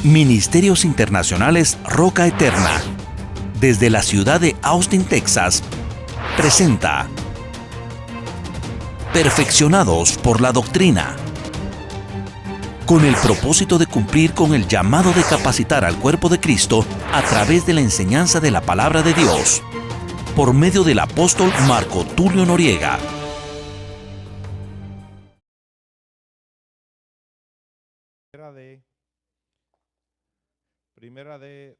Ministerios Internacionales Roca Eterna, desde la ciudad de Austin, Texas, presenta Perfeccionados por la Doctrina, con el propósito de cumplir con el llamado de capacitar al cuerpo de Cristo a través de la enseñanza de la Palabra de Dios, por medio del apóstol Marco Tulio Noriega. Primera de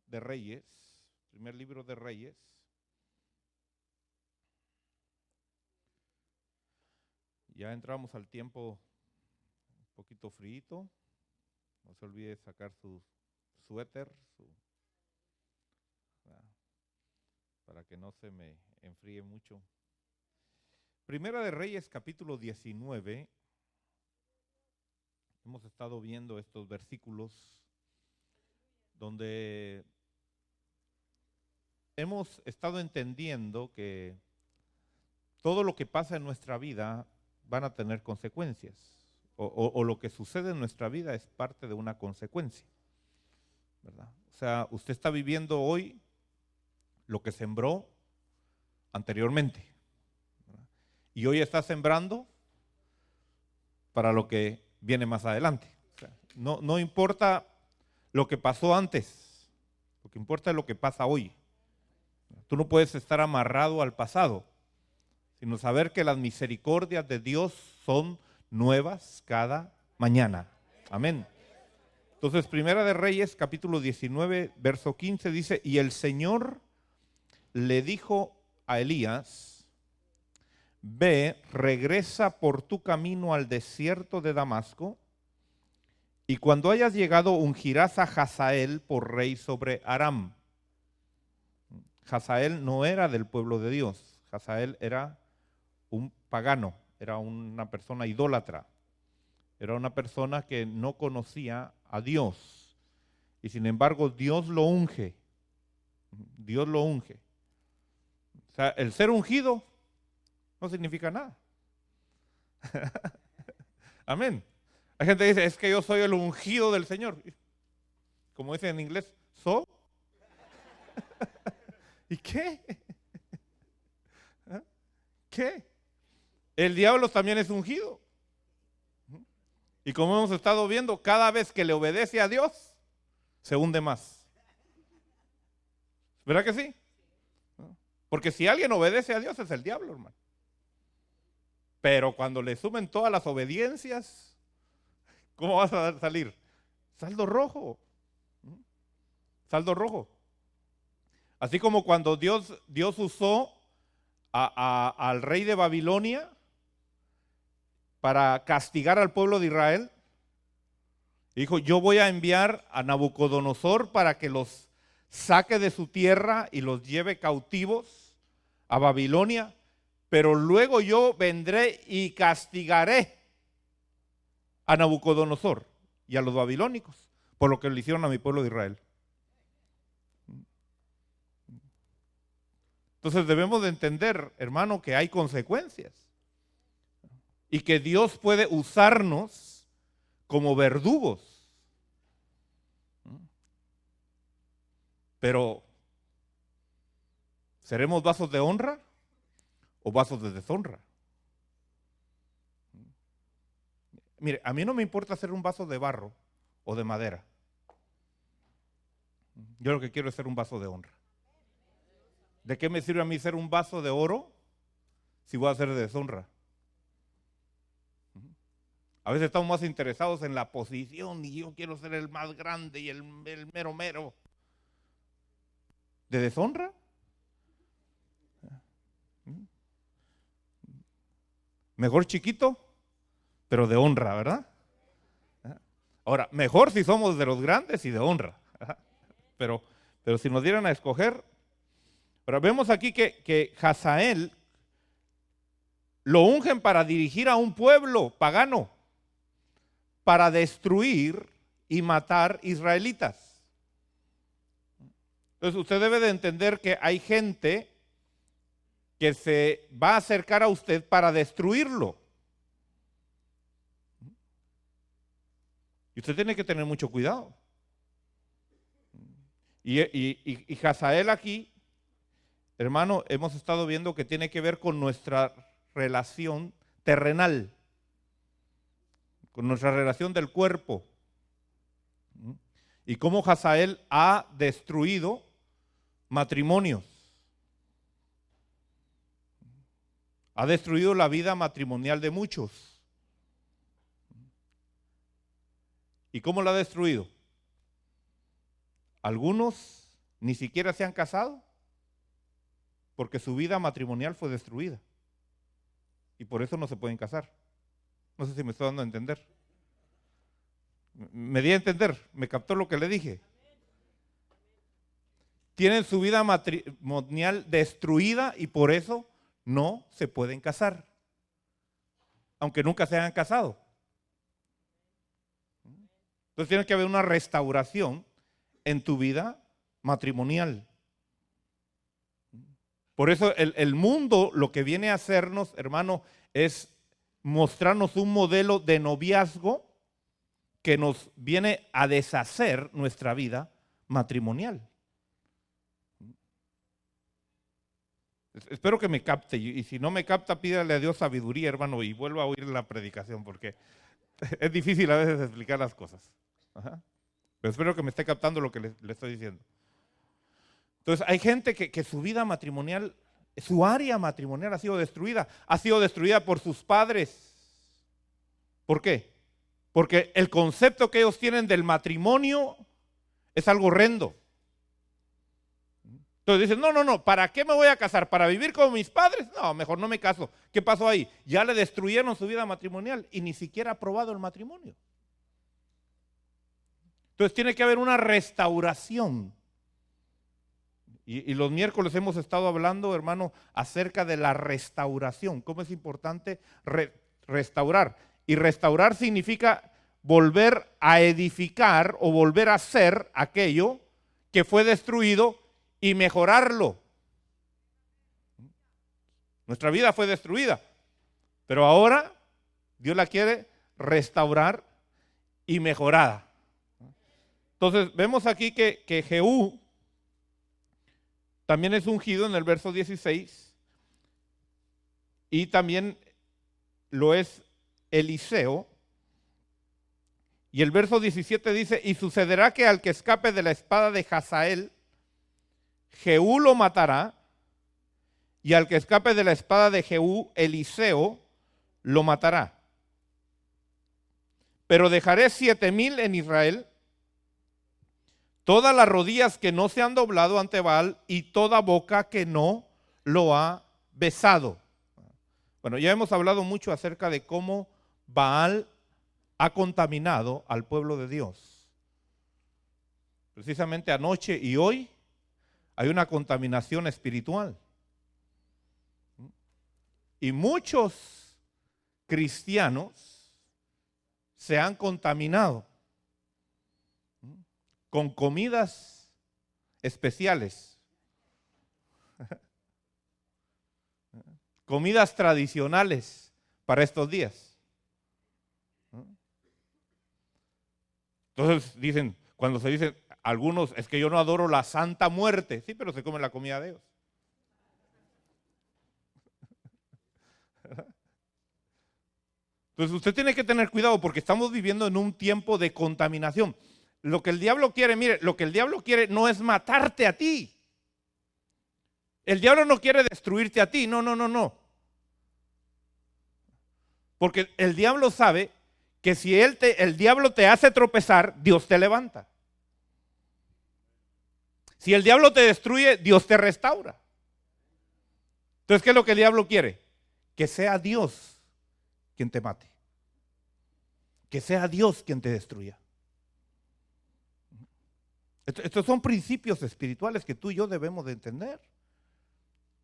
Reyes, primer libro de Reyes. Ya entramos al tiempo un poquito frío. No se olvide sacar su suéter para que no se me enfríe mucho. Primera de Reyes, capítulo 19. Hemos estado viendo estos versículos donde hemos estado entendiendo que todo lo que pasa en nuestra vida van a tener consecuencias, o lo que sucede en nuestra vida es parte de una consecuencia, ¿verdad? O sea, usted está viviendo hoy lo que sembró anteriormente, ¿verdad? Y hoy está sembrando para lo que viene más adelante. O sea, no importa lo que pasó antes, lo que importa es lo que pasa hoy. Tú no puedes estar amarrado al pasado, sino saber que las misericordias de Dios son nuevas cada mañana. Amén. Entonces, Primera de Reyes, capítulo 19, verso 15, dice: y el Señor le dijo a Elías: ve, regresa por tu camino al desierto de Damasco, y cuando hayas llegado ungirás a Hazael por rey sobre Aram. Hazael no era del pueblo de Dios. Hazael era un pagano, era una persona idólatra, era una persona que no conocía a Dios. Y sin embargo Dios lo unge. Dios lo unge. O sea, el ser ungido no significa nada. Amén. Hay gente que dice: es que yo soy el ungido del Señor. Como dice en inglés, ¿so? ¿Y qué? ¿Qué? El diablo también es ungido. Y como hemos estado viendo, cada vez que le obedece a Dios, se hunde más. ¿Verdad que sí? Porque si alguien obedece a Dios es el diablo, hermano. Pero cuando le sumen todas las obediencias, ¿cómo vas a salir? Saldo rojo. Saldo rojo. Así como cuando Dios usó al rey de Babilonia para castigar al pueblo de Israel. Dijo: yo voy a enviar a Nabucodonosor para que los saque de su tierra y los lleve cautivos a Babilonia, pero luego yo vendré y castigaré a Nabucodonosor y a los babilónicos por lo que le hicieron a mi pueblo de Israel. Entonces debemos de entender, hermano, que hay consecuencias y que Dios puede usarnos como verdugos. Pero, ¿seremos vasos de honra o vasos de deshonra? Mire, a mí no me importa ser un vaso de barro o de madera. Yo lo que quiero es ser un vaso de honra. ¿De qué me sirve a mí ser un vaso de oro si voy a ser de deshonra? A veces estamos más interesados en la posición y yo quiero ser el más grande y el mero mero. ¿De deshonra? Mejor chiquito, pero de honra, ¿verdad? Ahora, mejor si somos de los grandes y de honra. Pero si nos dieran a escoger. Pero vemos aquí que Hazael lo ungen para dirigir a un pueblo pagano, para destruir y matar israelitas. Entonces usted debe de entender que hay gente que se va a acercar a usted para destruirlo. Y usted tiene que tener mucho cuidado. Y Hazael aquí, hermano, hemos estado viendo que tiene que ver con nuestra relación terrenal, con nuestra relación del cuerpo. Y cómo Hazael ha destruido matrimonios. Ha destruido la vida matrimonial de muchos. ¿Y cómo la ha destruido? Algunos ni siquiera se han casado porque su vida matrimonial fue destruida. Y por eso no se pueden casar. No sé si me estoy dando a entender. Me di a entender, me captó lo que le dije. Tienen su vida matrimonial destruida y por eso no se pueden casar, aunque nunca se hayan casado. Entonces tiene que haber una restauración en tu vida matrimonial. Por eso el mundo lo que viene a hacernos, hermano, es mostrarnos un modelo de noviazgo que nos viene a deshacer nuestra vida matrimonial. Espero que me capte, y si no me capta, pídale a Dios sabiduría, hermano, y vuelva a oír la predicación, porque es difícil a veces explicar las cosas. Ajá. Pero espero que me esté captando lo que le estoy diciendo. Entonces, hay gente que su vida matrimonial, su área matrimonial ha sido destruida por sus padres. ¿Por qué? Porque el concepto que ellos tienen del matrimonio es algo horrendo. Entonces dicen, no, ¿para qué me voy a casar? ¿Para vivir con mis padres? No, mejor no me caso. ¿Qué pasó ahí? Ya le destruyeron su vida matrimonial y ni siquiera ha probado el matrimonio. Entonces tiene que haber una restauración. Y los miércoles hemos estado hablando, hermano, acerca de la restauración. Cómo es importante restaurar. Y restaurar significa volver a edificar o volver a hacer aquello que fue destruido y mejorarlo. Nuestra vida fue destruida, pero ahora Dios la quiere restaurar y mejorada. Entonces vemos aquí que Jehú también es ungido en el verso 16 y también lo es Eliseo. Y el verso 17 dice, y sucederá que al que escape de la espada de Hazael, Jehú lo matará, y al que escape de la espada de Jehú, Eliseo lo matará. Pero dejaré 7,000 en Israel, todas las rodillas que no se han doblado ante Baal y toda boca que no lo ha besado. Bueno, ya hemos hablado mucho acerca de cómo Baal ha contaminado al pueblo de Dios. Precisamente anoche y hoy hay una contaminación espiritual. Y muchos cristianos se han contaminado con comidas especiales, comidas tradicionales para estos días. Entonces dicen, cuando se dicen algunos, es que yo no adoro la santa muerte, sí, pero se come la comida de ellos. Entonces usted tiene que tener cuidado porque estamos viviendo en un tiempo de contaminación. Lo que el diablo quiere, mire, lo que el diablo quiere no es matarte a ti. El diablo no quiere destruirte a ti, no. Porque el diablo sabe que si el diablo te hace tropezar, Dios te levanta. Si el diablo te destruye, Dios te restaura. Entonces, ¿qué es lo que el diablo quiere? Que sea Dios quien te mate. Que sea Dios quien te destruya. Estos son principios espirituales que tú y yo debemos de entender.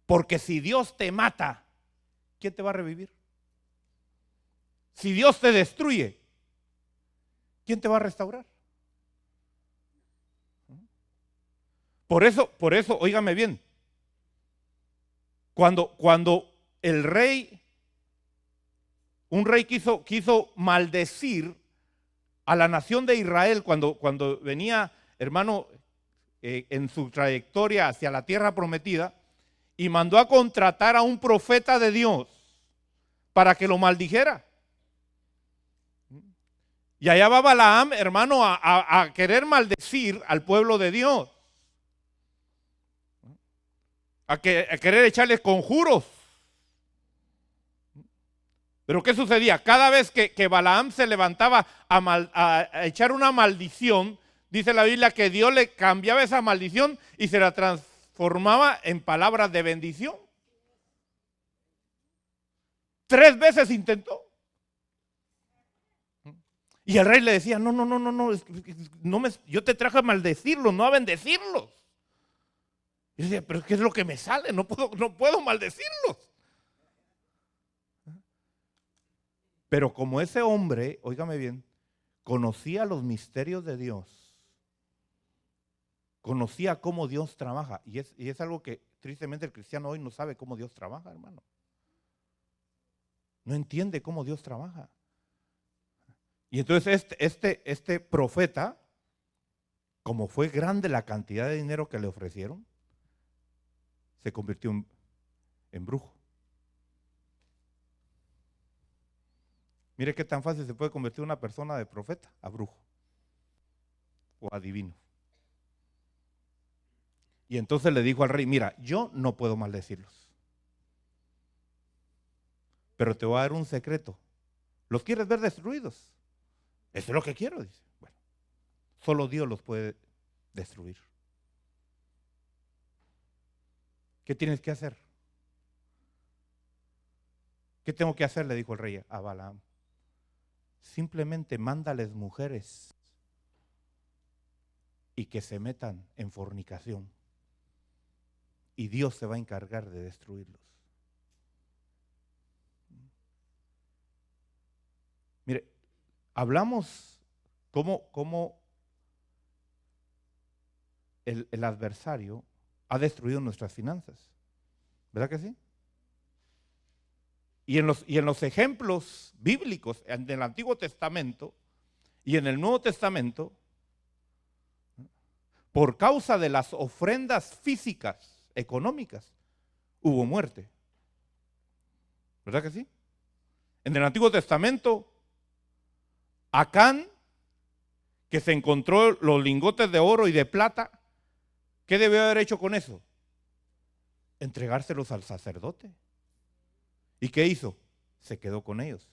Porque si Dios te mata, ¿quién te va a revivir? Si Dios te destruye, ¿quién te va a restaurar? Por eso, óigame bien, cuando un rey quiso maldecir a la nación de Israel cuando venía, hermano, en su trayectoria hacia la tierra prometida, y mandó a contratar a un profeta de Dios para que lo maldijera. Y allá va Balaam, hermano, a querer maldecir al pueblo de Dios. A querer echarles conjuros. Pero ¿qué sucedía? Cada vez que Balaam se levantaba a echar una maldición, dice la Biblia que Dios le cambiaba esa maldición y se la transformaba en palabras de bendición. 3 veces intentó. Y el rey le decía, no, yo te traje a maldecirlos, no a bendecirlos. Y decía, pero ¿qué es lo que me sale? No puedo maldecirlos. Pero como ese hombre, óigame bien, conocía los misterios de Dios, conocía cómo Dios trabaja, y es algo que tristemente el cristiano hoy no sabe cómo Dios trabaja, hermano. No entiende cómo Dios trabaja. Y entonces este profeta, como fue grande la cantidad de dinero que le ofrecieron, se convirtió en brujo. Mire qué tan fácil se puede convertir una persona de profeta a brujo o adivino. Y entonces le dijo al rey, mira, yo no puedo maldecirlos, pero te voy a dar un secreto. ¿Los quieres ver destruidos? Eso es lo que quiero, dice. Bueno, solo Dios los puede destruir. ¿Qué tienes que hacer? ¿Qué tengo que hacer? Le dijo el rey a Balaam. Simplemente mándales mujeres y que se metan en fornicación. Y Dios se va a encargar de destruirlos. Mire, hablamos cómo el adversario ha destruido nuestras finanzas. ¿Verdad que sí? Y en los ejemplos bíblicos, en el Antiguo Testamento y en el Nuevo Testamento, por causa de las ofrendas físicas, económicas, hubo muerte. ¿Verdad que sí? En el Antiguo Testamento, Acán, que se encontró los lingotes de oro y de plata, ¿qué debió haber hecho con eso? Entregárselos al sacerdote. ¿Y qué hizo? Se quedó con ellos.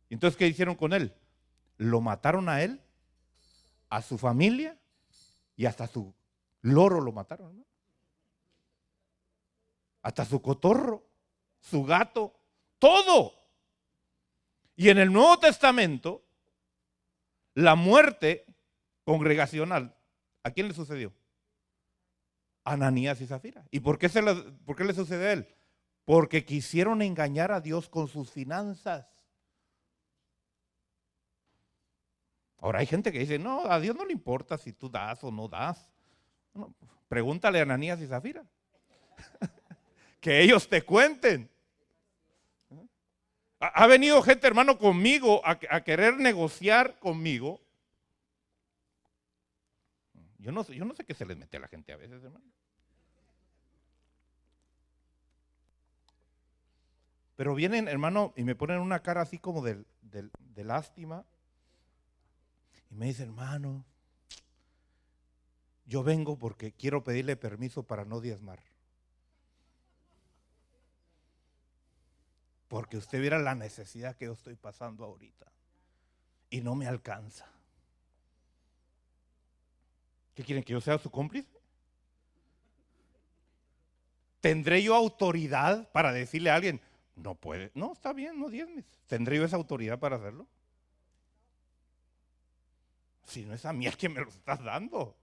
Entonces, ¿qué hicieron con él? Lo mataron a él, a su familia y hasta su loro lo mataron, ¿no? Hasta su cotorro, su gato, todo. Y en el Nuevo Testamento, la muerte congregacional, ¿a quién le sucedió? A Ananías y Zafira. ¿Y por qué le sucede a él? Porque quisieron engañar a Dios con sus finanzas. Ahora hay gente que dice, no, a Dios no le importa si tú das o no das. Bueno, pregúntale a Ananías y Zafira. Que ellos te cuenten. Ha venido gente, hermano, conmigo a querer negociar conmigo. Yo no sé qué se les mete a la gente a veces, hermano. Pero vienen, hermano, y me ponen una cara así como de lástima. Y me dice, hermano, yo vengo porque quiero pedirle permiso para no diezmar. Porque usted viera la necesidad que yo estoy pasando ahorita. Y no me alcanza. ¿Qué quieren? ¿Que yo sea su cómplice? ¿Tendré yo autoridad para decirle a alguien, no puede? No, está bien, no diezmes. ¿Tendré yo esa autoridad para hacerlo? Si no es a mí el que me lo estás dando.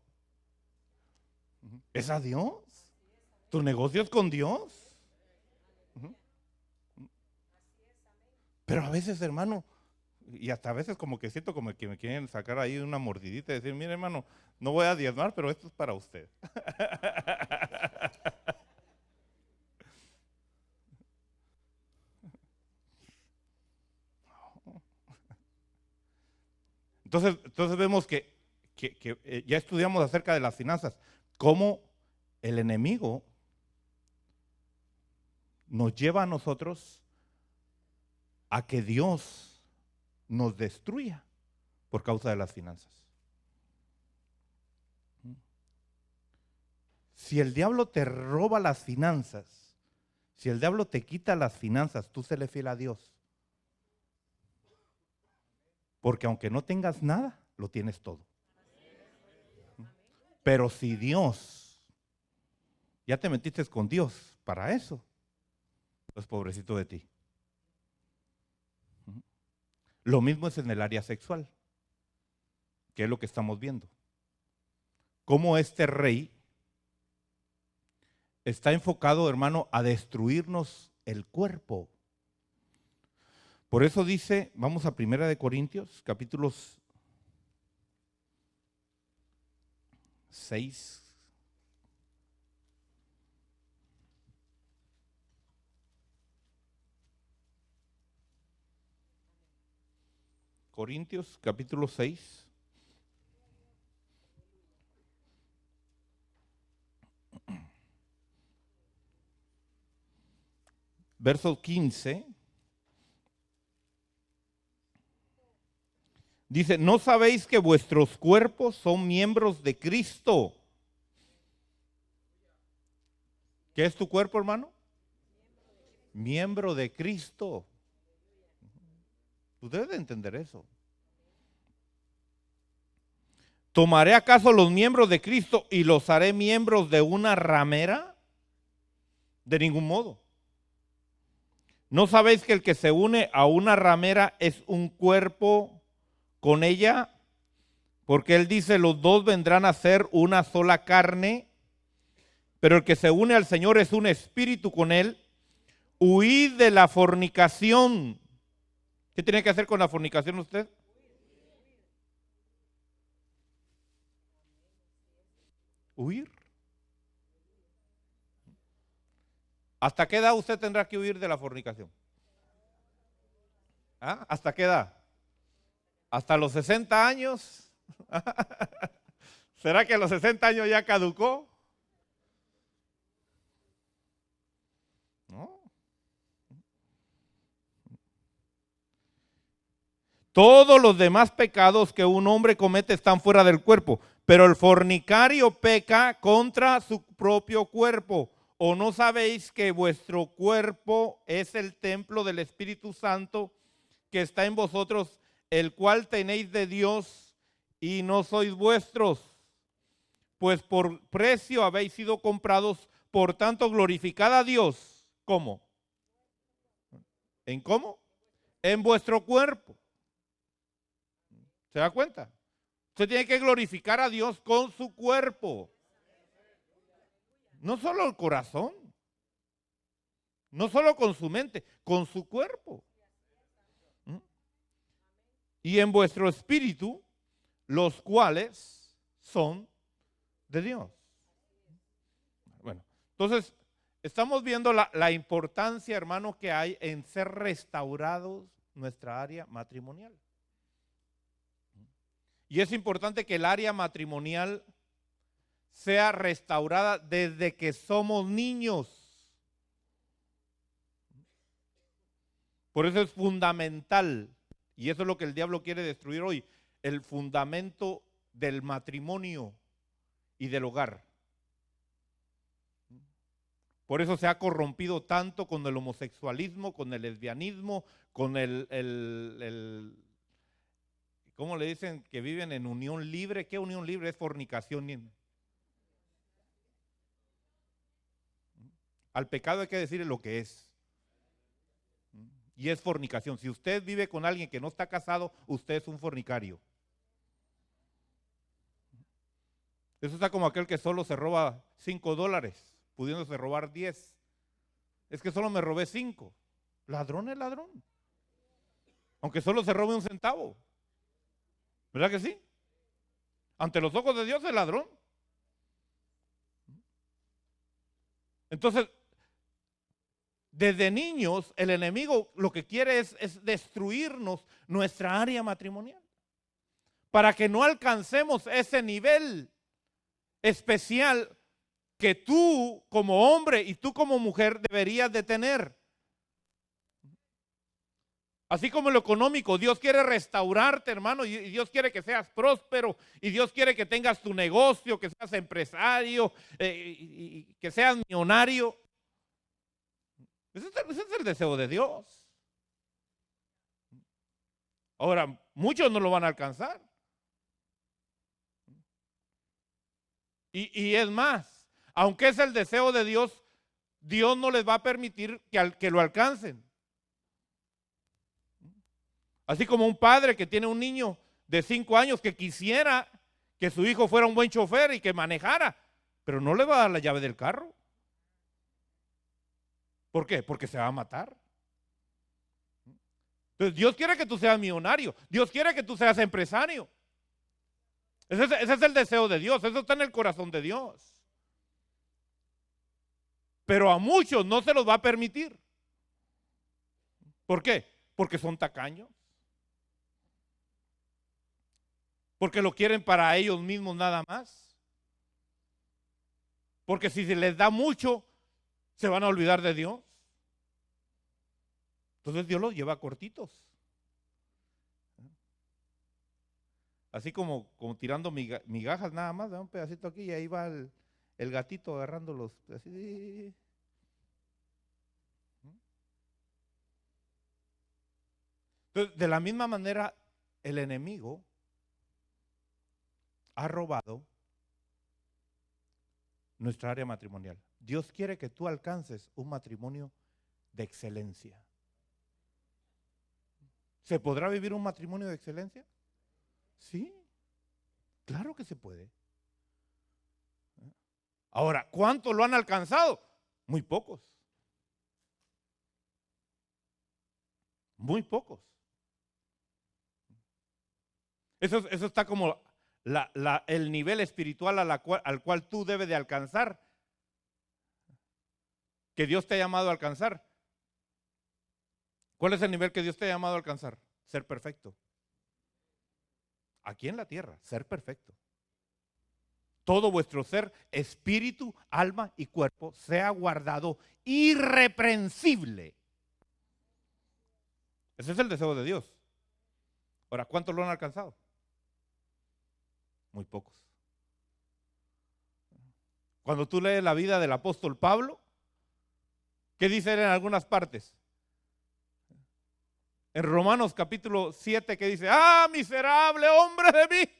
Es a Dios. Tu negocio es con Dios. Pero a veces, hermano, y hasta a veces como que siento como que me quieren sacar ahí una mordidita y decir, mire, hermano, no voy a diezmar, pero esto es para usted. Entonces vemos que ya estudiamos acerca de las finanzas, cómo el enemigo nos lleva a nosotros a que Dios nos destruya por causa de las finanzas. Si el diablo te roba las finanzas, si el diablo te quita las finanzas, tú séle fiel a Dios. Porque aunque no tengas nada, lo tienes todo. Pero si Dios, ya te metiste con Dios para eso, pues pobrecito de ti. Lo mismo es en el área sexual, que es lo que estamos viendo. Cómo este rey está enfocado, hermano, a destruirnos el cuerpo. Por eso dice, vamos a 1 Corintios, capítulos 6. Corintios, capítulo 6. Verso 15. Dice, ¿no sabéis que vuestros cuerpos son miembros de Cristo? ¿Qué es tu cuerpo, hermano? Miembro de Cristo. Tú debes de entender eso. ¿Tomaré acaso los miembros de Cristo y los haré miembros de una ramera? De ningún modo. ¿No sabéis que el que se une a una ramera es un cuerpo con ella? Porque él dice, los dos vendrán a ser una sola carne, pero el que se une al Señor es un espíritu con él. Huid de la fornicación. ¿Qué tiene que hacer con la fornicación usted? Huir. ¿Hasta qué edad usted tendrá que huir de la fornicación? ¿Ah? ¿Hasta qué edad? ¿Hasta los 60 años? ¿Será que a los 60 años ya caducó? No. Todos los demás pecados que un hombre comete están fuera del cuerpo, pero el fornicario peca contra su propio cuerpo. ¿O no sabéis que vuestro cuerpo es el templo del Espíritu Santo que está en vosotros, el cual tenéis de Dios y no sois vuestros? Pues por precio habéis sido comprados, por tanto glorificad a Dios. ¿Cómo? ¿En cómo? En vuestro cuerpo. ¿Se da cuenta? Usted tiene que glorificar a Dios con su cuerpo. No solo el corazón, no solo con su mente, con su cuerpo. Y en vuestro espíritu, los cuales son de Dios. Bueno, entonces estamos viendo la importancia, hermano, que hay en ser restaurados nuestra área matrimonial. Y es importante que el área matrimonial sea restaurada desde que somos niños. Por eso es fundamental, y eso es lo que el diablo quiere destruir hoy, el fundamento del matrimonio y del hogar. Por eso se ha corrompido tanto con el homosexualismo, con el lesbianismo, con ¿cómo le dicen? Que viven en unión libre. ¿Qué unión libre? Es fornicación. Al pecado hay que decirle lo que es. Y es fornicación. Si usted vive con alguien que no está casado, usted es un fornicario. Eso está como aquel que solo se roba $5, pudiéndose robar 10. Es que solo me robé 5. Ladrón es ladrón. Aunque solo se robe un centavo. ¿Verdad que sí? Ante los ojos de Dios es ladrón. Entonces, desde niños, el enemigo lo que quiere es destruirnos nuestra área matrimonial. para que no alcancemos ese nivel especial que tú como hombre y tú como mujer deberías de tener. Así como en lo económico, Dios quiere restaurarte, hermano, y Dios quiere que seas próspero, y Dios quiere que tengas tu negocio, que seas empresario, y que seas millonario. Ese es el deseo de Dios. Ahora, muchos no lo van a alcanzar. Y es más, aunque es el deseo de Dios, Dios no les va a permitir que lo alcancen. Así como un padre que tiene un niño de 5 años que quisiera que su hijo fuera un buen chofer y que manejara, pero no le va a dar la llave del carro. ¿Por qué? Porque se va a matar. Entonces Dios quiere que tú seas millonario, Dios quiere que tú seas empresario. Ese es el deseo de Dios, eso está en el corazón de Dios. Pero a muchos no se los va a permitir. ¿Por qué? Porque son tacaños. Porque lo quieren para ellos mismos nada más. Porque si se les da mucho, se van a olvidar de Dios. Entonces Dios los lleva cortitos. Así como tirando migajas nada más, da un pedacito aquí y ahí va el gatito agarrando los así. Entonces, de la misma manera, el enemigo ha robado nuestra área matrimonial. Dios quiere que tú alcances un matrimonio de excelencia. ¿Se podrá vivir un matrimonio de excelencia? Sí, claro que se puede. Ahora, ¿cuántos lo han alcanzado? Muy pocos. Muy pocos. Eso está como el nivel espiritual al cual tú debes de alcanzar, que Dios te ha llamado a alcanzar. ¿Cuál es el nivel que Dios te ha llamado a alcanzar? Ser perfecto. Aquí en la tierra, ser perfecto. Todo vuestro ser, espíritu, alma y cuerpo, sea guardado irreprensible. Ese es el deseo de Dios. Ahora, ¿cuántos lo han alcanzado? Muy pocos. Cuando tú lees la vida del apóstol Pablo, ¿qué dice él en algunas partes? En Romanos capítulo 7, que dice: ¡ah, miserable hombre de mí!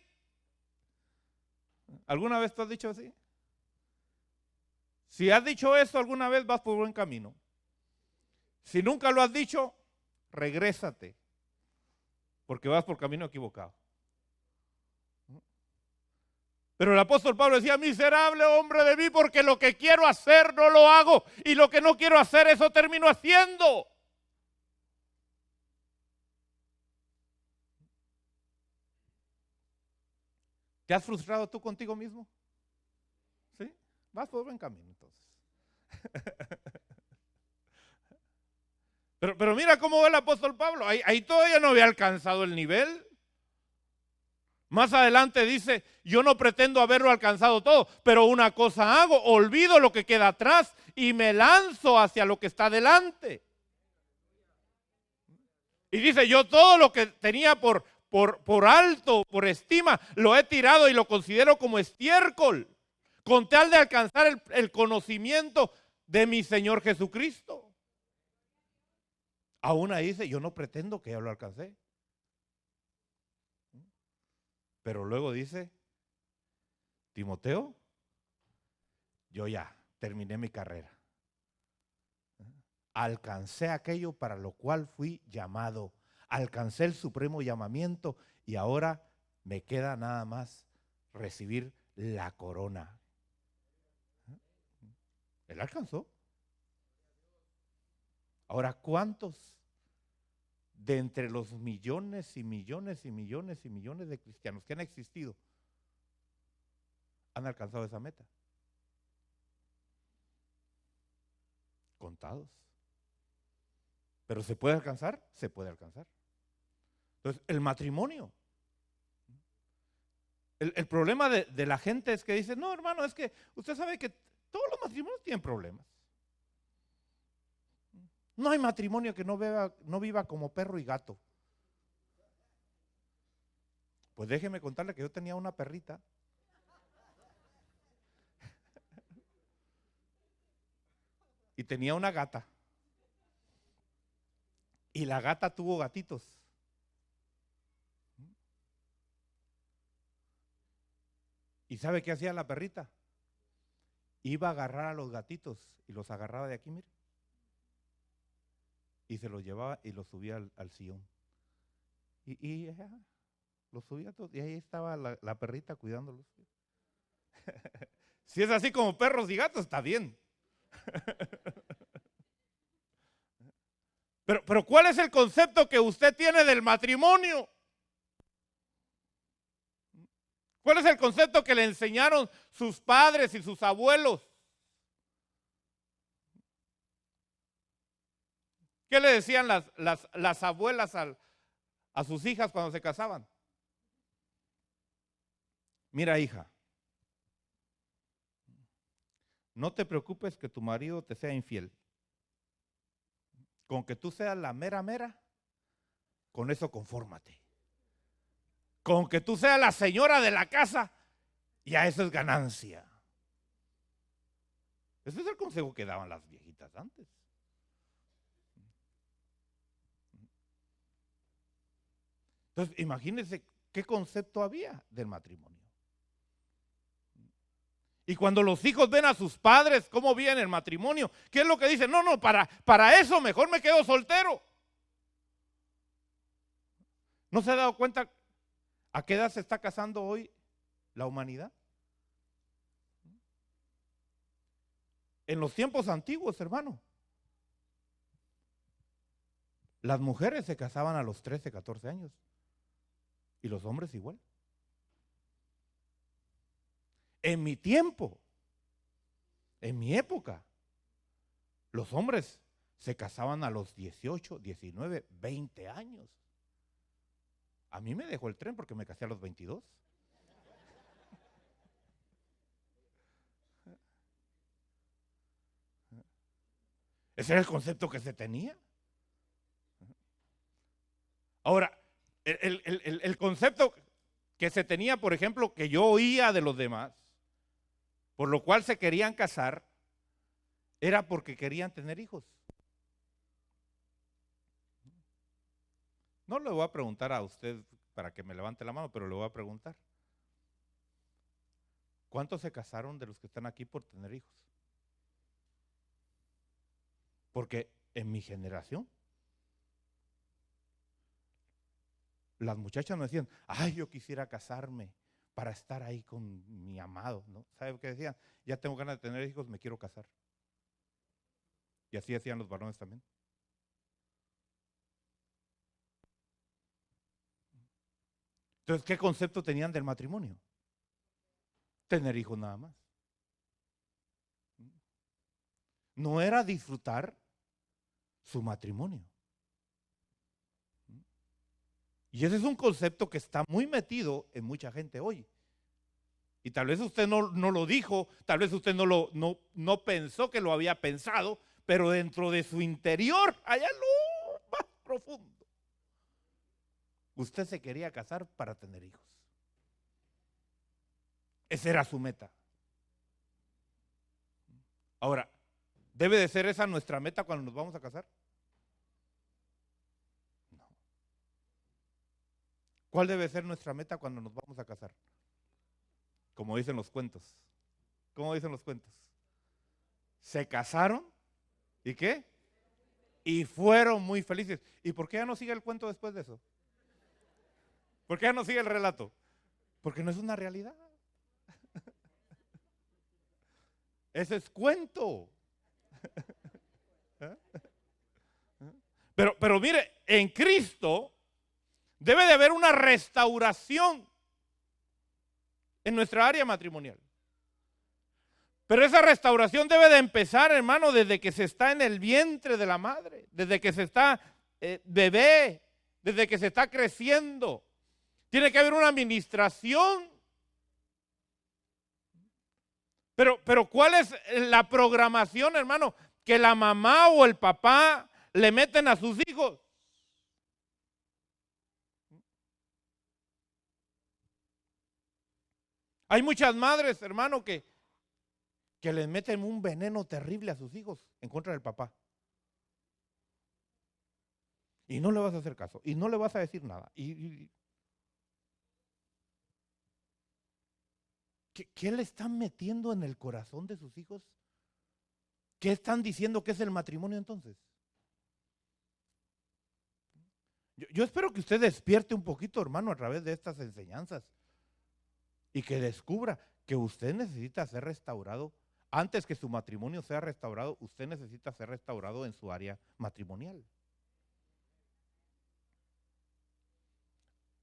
¿Alguna vez tú has dicho así? Si has dicho eso alguna vez, vas por buen camino. Si nunca lo has dicho, regrésate, porque vas por camino equivocado. Pero el apóstol Pablo decía: miserable hombre de mí, porque lo que quiero hacer no lo hago, y lo que no quiero hacer, eso termino haciendo. ¿Te has frustrado tú contigo mismo? ¿Sí? Vas por buen camino entonces. Pero mira cómo va el apóstol Pablo. Ahí todavía no había alcanzado el nivel. Más adelante dice: yo no pretendo haberlo alcanzado todo, pero una cosa hago, olvido lo que queda atrás y me lanzo hacia lo que está delante. Y dice: yo todo lo que tenía por alto, por estima, lo he tirado y lo considero como estiércol, con tal de alcanzar el conocimiento de mi Señor Jesucristo. Aún ahí dice: yo no pretendo que ya lo alcancé. Pero luego dice: Timoteo, yo ya terminé mi carrera. Alcancé aquello para lo cual fui llamado. Alcancé el supremo llamamiento y ahora me queda nada más recibir la corona. Él alcanzó. Ahora, ¿cuántos de entre los millones y millones y millones y millones de cristianos que han existido han alcanzado esa meta? Contados. ¿Pero se puede alcanzar? Se puede alcanzar. Entonces, el matrimonio El problema de la gente es que dice, no, hermano, es que usted sabe que todos los matrimonios tienen problemas. No hay matrimonio que no viva como perro y gato. Pues déjeme contarle que yo tenía una perrita. Y tenía una gata. Y la gata tuvo gatitos. ¿Y sabe qué hacía la perrita? Iba a agarrar a los gatitos y los agarraba de aquí, mire. Y se los llevaba y los subía al sillón. Y los subía todos. Y ahí estaba la perrita cuidándolos. Si es así como perros y gatos, está bien. Pero ¿cuál es el concepto que usted tiene del matrimonio? ¿Cuál es el concepto que le enseñaron sus padres y sus abuelos? ¿Qué le decían las abuelas a sus hijas cuando se casaban? Mira, hija, no te preocupes que tu marido te sea infiel. Con que tú seas la mera mera, con eso confórmate. Con que tú seas la señora de la casa, ya eso es ganancia. Ese es el consejo que daban las viejitas antes. Entonces, imagínense qué concepto había del matrimonio. Y cuando los hijos ven a sus padres cómo viene el matrimonio, ¿qué es lo que dicen? No, para eso mejor me quedo soltero. ¿No se ha dado cuenta a qué edad se está casando hoy la humanidad? En los tiempos antiguos, hermano, las mujeres se casaban a los 13, 14 años y los hombres igual. En mi tiempo, en mi época, los hombres se casaban a los 18, 19, 20 años. A mí me dejó el tren porque me casé a los 22. Ese era el concepto que se tenía. Ahora, el concepto que se tenía, por ejemplo, que yo oía de los demás, por lo cual se querían casar, era porque querían tener hijos. No le voy a preguntar a usted para que me levante la mano, pero le voy a preguntar. ¿Cuántos se casaron de los que están aquí por tener hijos? Porque en mi generación, las muchachas me decían, ay, yo quisiera casarme para estar ahí con mi amado, ¿no? ¿Sabe qué decían? Ya tengo ganas de tener hijos, me quiero casar. Y así decían los varones también. Entonces, ¿qué concepto tenían del matrimonio? Tener hijos nada más. No era disfrutar su matrimonio. Y ese es un concepto que está muy metido en mucha gente hoy. Y tal vez usted no lo dijo, tal vez usted no pensó que lo había pensado, pero dentro de su interior, allá en lo más profundo, usted se quería casar para tener hijos. Esa era su meta. Ahora, ¿debe de ser esa nuestra meta cuando nos vamos a casar? No. ¿Cuál debe ser nuestra meta cuando nos vamos a casar? Como dicen los cuentos. ¿Cómo dicen los cuentos? Se casaron ¿y qué? Y fueron muy felices. ¿Y por qué ya no sigue el cuento después de eso? ¿Por qué ya no sigue el relato? Porque no es una realidad. Ese es cuento. Pero mire, en Cristo debe de haber una restauración en nuestra área matrimonial. Pero esa restauración debe de empezar, hermano, desde que se está en el vientre de la madre, desde que se está bebé, desde que se está creciendo. Tiene que haber una administración Pero ¿cuál es la programación, hermano, que la mamá o el papá le meten a sus hijos? Hay muchas madres, hermano, que les meten un veneno terrible a sus hijos en contra del papá. Y no le vas a hacer caso, y no le vas a decir nada. ¿Qué le están metiendo en el corazón de sus hijos? ¿Qué están diciendo que es el matrimonio entonces? Yo espero que usted despierte un poquito, hermano, a través de estas enseñanzas y que descubra que usted necesita ser restaurado. Antes que su matrimonio sea restaurado, usted necesita ser restaurado en su área matrimonial.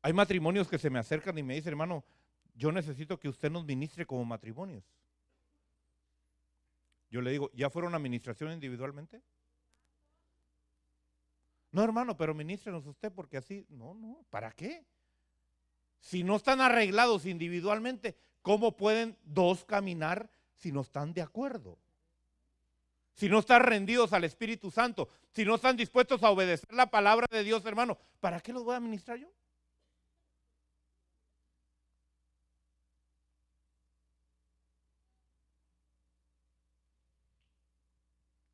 Hay matrimonios que se me acercan y me dicen, hermano, yo necesito que usted nos ministre como matrimonios. Yo le digo, ¿ya fueron a administración individualmente? No, hermano, pero ministrenos usted porque así, no, ¿para qué? Si no están arreglados individualmente, ¿cómo pueden dos caminar si no están de acuerdo? Si no están rendidos al Espíritu Santo, si no están dispuestos a obedecer la palabra de Dios, hermano, ¿para qué los voy a ministrar yo?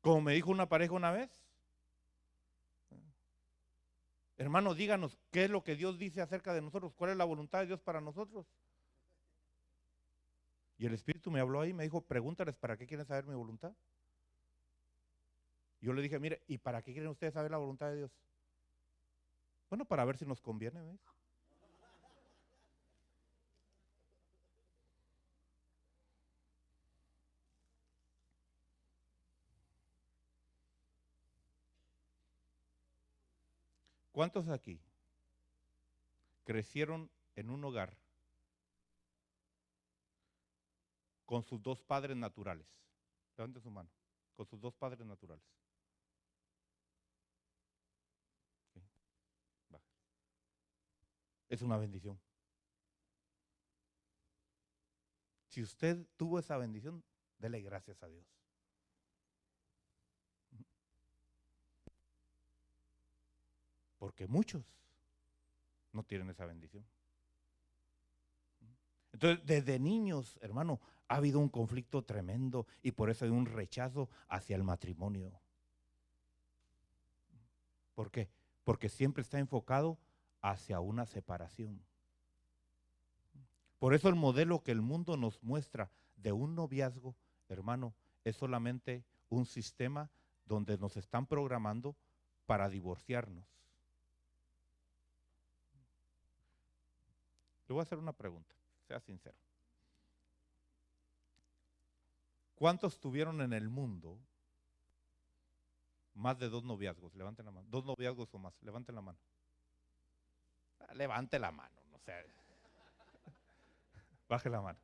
Como me dijo una pareja una vez, hermano, díganos qué es lo que Dios dice acerca de nosotros, cuál es la voluntad de Dios para nosotros. Y el Espíritu me habló ahí y me dijo, pregúntales para qué quieren saber mi voluntad. Yo le dije, mire, ¿y para qué quieren ustedes saber la voluntad de Dios? Bueno, para ver si nos conviene, ¿ves? ¿Cuántos aquí crecieron en un hogar con sus dos padres naturales? Levante su mano. Con sus dos padres naturales. Sí, es una bendición. Si usted tuvo esa bendición, dele gracias a Dios. Porque muchos no tienen esa bendición. Entonces, desde niños, hermano, ha habido un conflicto tremendo y por eso hay un rechazo hacia el matrimonio. ¿Por qué? Porque siempre está enfocado hacia una separación. Por eso el modelo que el mundo nos muestra de un noviazgo, hermano, es solamente un sistema donde nos están programando para divorciarnos. Le voy a hacer una pregunta, sea sincero. ¿Cuántos tuvieron en el mundo más de dos noviazgos? Levanten la mano. Dos noviazgos o más, levanten la mano. Levante la mano, no sé. Baje la mano.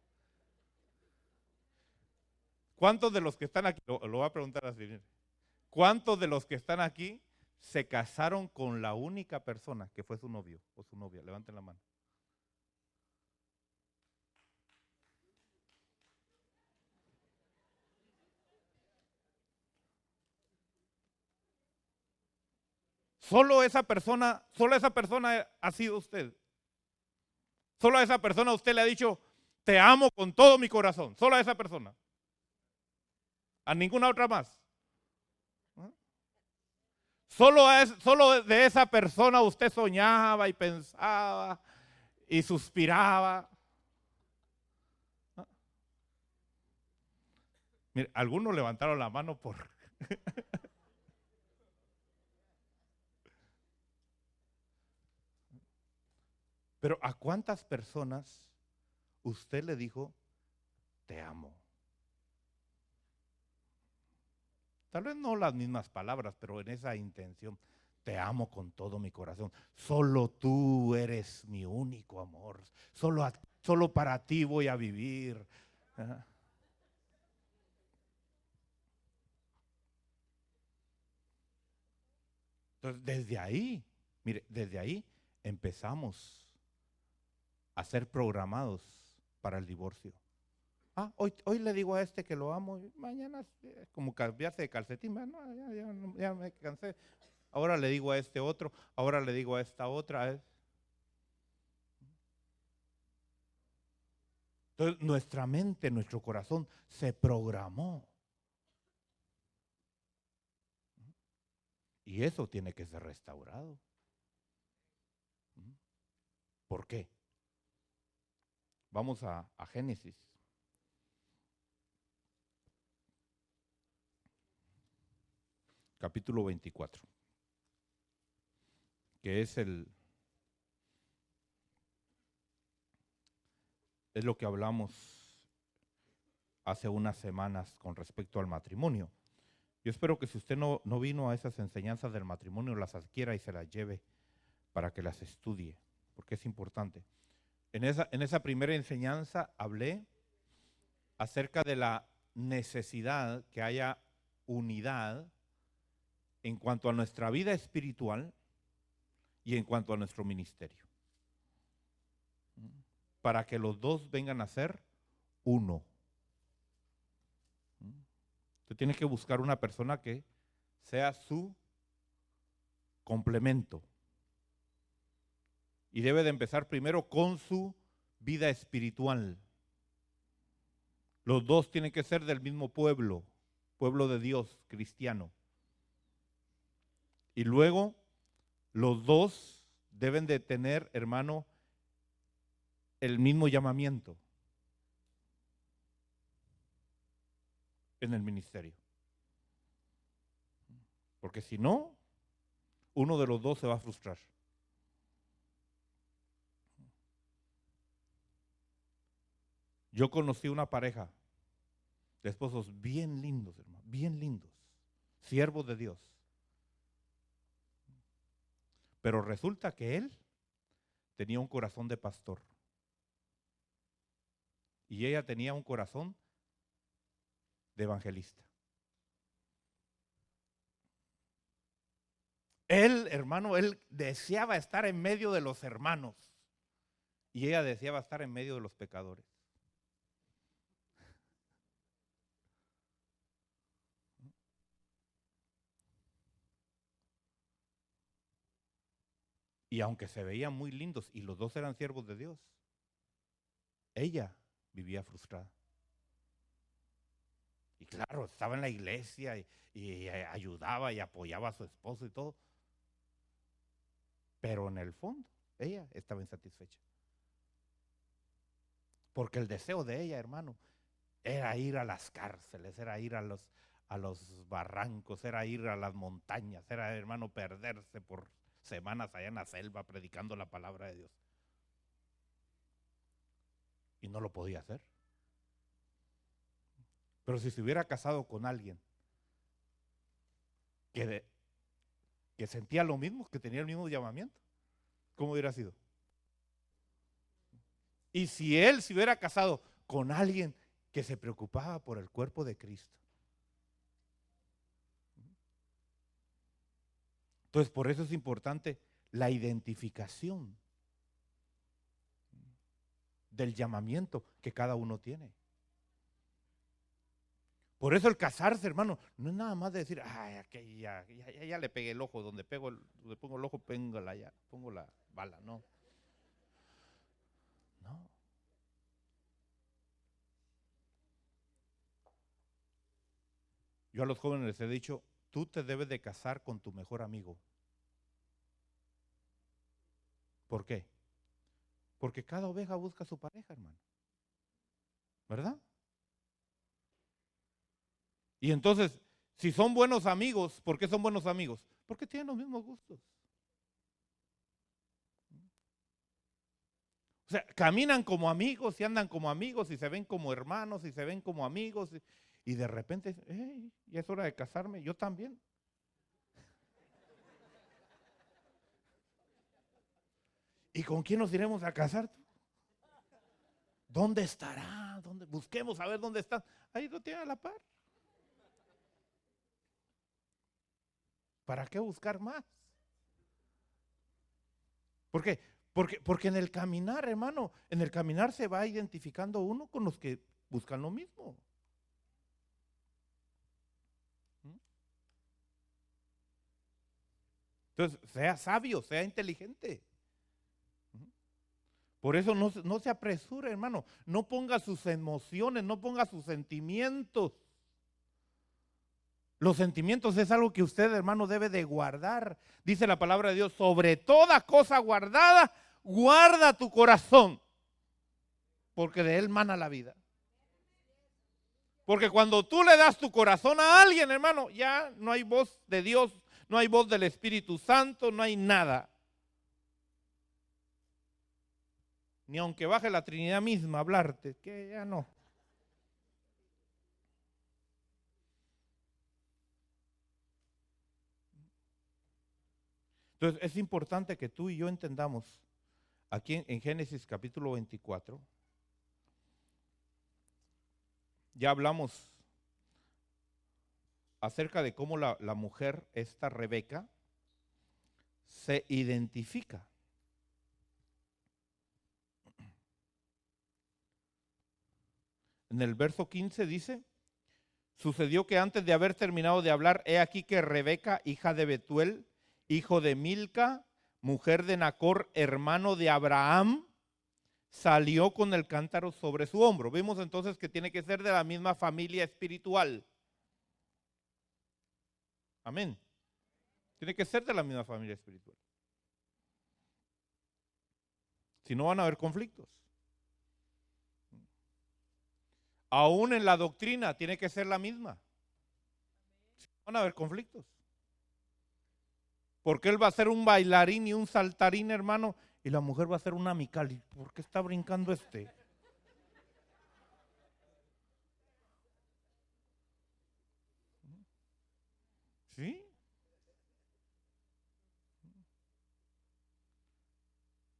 ¿Cuántos de los que están aquí, lo voy a preguntar así, cuántos de los que están aquí se casaron con la única persona que fue su novio o su novia? Levanten la mano. Solo esa persona ha sido usted. Solo a esa persona usted le ha dicho, te amo con todo mi corazón. Solo a esa persona. A ninguna otra más. Solo de esa persona usted soñaba y pensaba y suspiraba. Mire, algunos levantaron la mano por... Pero ¿a cuántas personas usted le dijo, te amo? Tal vez no las mismas palabras, pero en esa intención. Te amo con todo mi corazón. Solo tú eres mi único amor. Solo para ti voy a vivir. Ajá. Entonces, desde ahí, mire, desde ahí empezamos a ser programados para el divorcio. Hoy le digo a este que lo amo, y mañana es como cambiarse de calcetín. No, ya me cansé. Ahora le digo a este otro, ahora le digo a esta otra. Entonces nuestra mente, nuestro corazón se programó. Y eso tiene que ser restaurado. ¿Por qué? Vamos a Génesis. Capítulo 24. Que es lo que hablamos hace unas semanas con respecto al matrimonio. Yo espero que si usted no vino a esas enseñanzas del matrimonio, las adquiera y se las lleve para que las estudie, porque es importante. En esa primera enseñanza hablé acerca de la necesidad que haya unidad en cuanto a nuestra vida espiritual y en cuanto a nuestro ministerio, para que los dos vengan a ser uno. Usted tiene que buscar una persona que sea su complemento. Y debe de empezar primero con su vida espiritual. Los dos tienen que ser del mismo pueblo, pueblo de Dios, cristiano. Y luego los dos deben de tener, hermano, el mismo llamamiento en el ministerio. Porque si no, uno de los dos se va a frustrar. Yo conocí una pareja de esposos bien lindos, hermano, bien lindos, siervos de Dios. Pero resulta que él tenía un corazón de pastor y ella tenía un corazón de evangelista. Él, hermano, él deseaba estar en medio de los hermanos y ella deseaba estar en medio de los pecadores. Y aunque se veían muy lindos y los dos eran siervos de Dios, ella vivía frustrada. Y claro, estaba en la iglesia y ayudaba y apoyaba a su esposo y todo. Pero en el fondo, ella estaba insatisfecha. Porque el deseo de ella, hermano, era ir a las cárceles, era ir a los barrancos, era ir a las montañas, era, hermano, perderse por semanas allá en la selva predicando la palabra de Dios. Y no lo podía hacer. Pero si se hubiera casado con alguien que sentía lo mismo, que tenía el mismo llamamiento, ¿cómo hubiera sido? Y si él se hubiera casado con alguien que se preocupaba por el cuerpo de Cristo. Entonces, por eso es importante la identificación del llamamiento que cada uno tiene. Por eso el casarse, hermano, no es nada más de decir, ay, ya le pegué el ojo, donde pongo el ojo, pongo la bala, no. No. Yo a los jóvenes les he dicho, tú te debes de casar con tu mejor amigo. ¿Por qué? Porque cada oveja busca a su pareja, hermano. ¿Verdad? Y entonces, si son buenos amigos, ¿por qué son buenos amigos? Porque tienen los mismos gustos. O sea, caminan como amigos y andan como amigos y se ven como hermanos y se ven como amigos y de repente, hey, ya es hora de casarme, yo también. ¿Y con quién nos iremos a casar? ¿Dónde estará? Busquemos a ver dónde está. Ahí lo tiene a la par. ¿Para qué buscar más? ¿Por qué? Porque en el caminar, hermano, en el caminar se va identificando uno con los que buscan lo mismo. Entonces, sea sabio, sea inteligente. Por eso no se apresure, hermano. No ponga sus emociones, no ponga sus sentimientos. Los sentimientos es algo que usted, hermano, debe de guardar. Dice la palabra de Dios, sobre toda cosa guardada, guarda tu corazón, porque de él mana la vida. Porque cuando tú le das tu corazón a alguien, hermano, ya no hay voz de Dios, no hay voz del Espíritu Santo, no hay nada. Ni aunque baje la Trinidad misma a hablarte, que ya no. Entonces es importante que tú y yo entendamos aquí en Génesis capítulo 24. Ya hablamos acerca de cómo la mujer, esta Rebeca, se identifica. En el verso 15 dice, sucedió que antes de haber terminado de hablar, he aquí que Rebeca, hija de Betuel, hijo de Milca, mujer de Nacor, hermano de Abraham, salió con el cántaro sobre su hombro. Vimos entonces que tiene que ser de la misma familia espiritual. Amén. Tiene que ser de la misma familia espiritual. Si no, van a haber conflictos. Aún en la doctrina tiene que ser la misma. Si no, van a haber conflictos. Porque él va a ser un bailarín y un saltarín, hermano, y la mujer va a ser una amical. ¿Y por qué está brincando este? ¿Sí?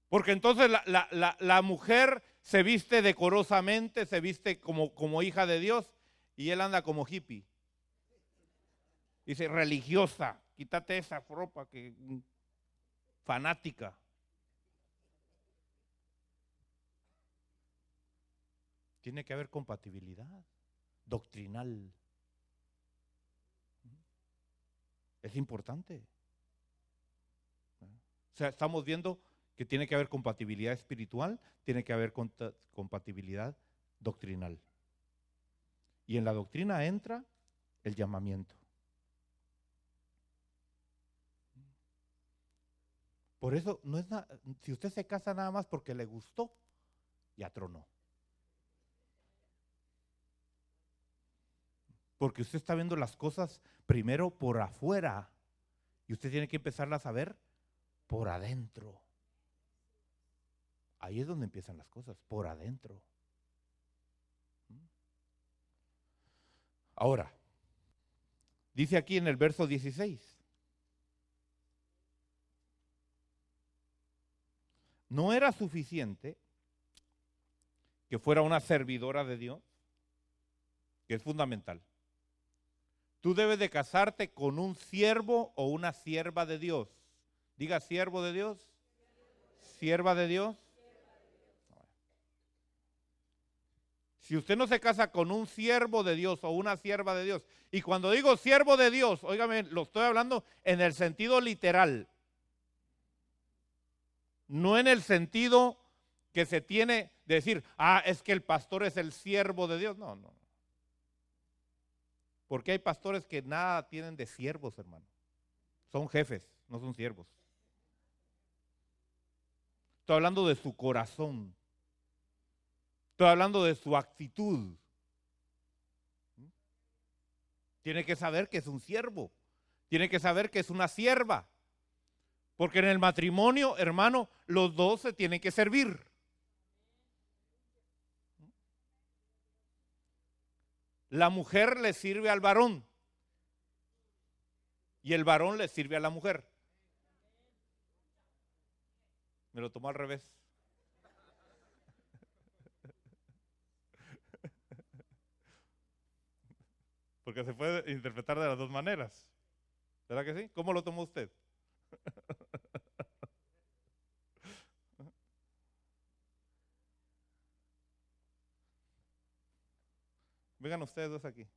Porque entonces la mujer se viste decorosamente, se viste como hija de Dios, y él anda como hippie. Dice, religiosa, quítate esa ropa que fanática. Tiene que haber compatibilidad doctrinal. Es importante. O sea, estamos viendo que tiene que haber compatibilidad espiritual, tiene que haber compatibilidad doctrinal. Y en la doctrina entra el llamamiento. Por eso no es nada, si usted se casa nada más porque le gustó, ya tronó. Porque usted está viendo las cosas primero por afuera y usted tiene que empezarlas a ver por adentro. Ahí es donde empiezan las cosas, por adentro. Ahora, dice aquí en el verso 16, no era suficiente que fuera una servidora de Dios, que es fundamental. Tú debes de casarte con un siervo o una sierva de Dios. Diga siervo de Dios, sierva de Dios. Si usted no se casa con un siervo de Dios o una sierva de Dios, y cuando digo siervo de Dios, óigame, lo estoy hablando en el sentido literal, no en el sentido que se tiene de decir, es que el pastor es el siervo de Dios. No, no. Porque hay pastores que nada tienen de siervos, hermano. Son jefes, no son siervos. Estoy hablando de su corazón. Estoy hablando de su actitud. Tiene que saber que es un siervo. Tiene que saber que es una sierva. Porque en el matrimonio, hermano, los dos se tienen que servir. La mujer le sirve al varón y el varón le sirve a la mujer. Me lo tomó al revés. Porque se puede interpretar de las dos maneras. ¿Verdad que sí? ¿Cómo lo tomó usted? Vengan ustedes dos aquí.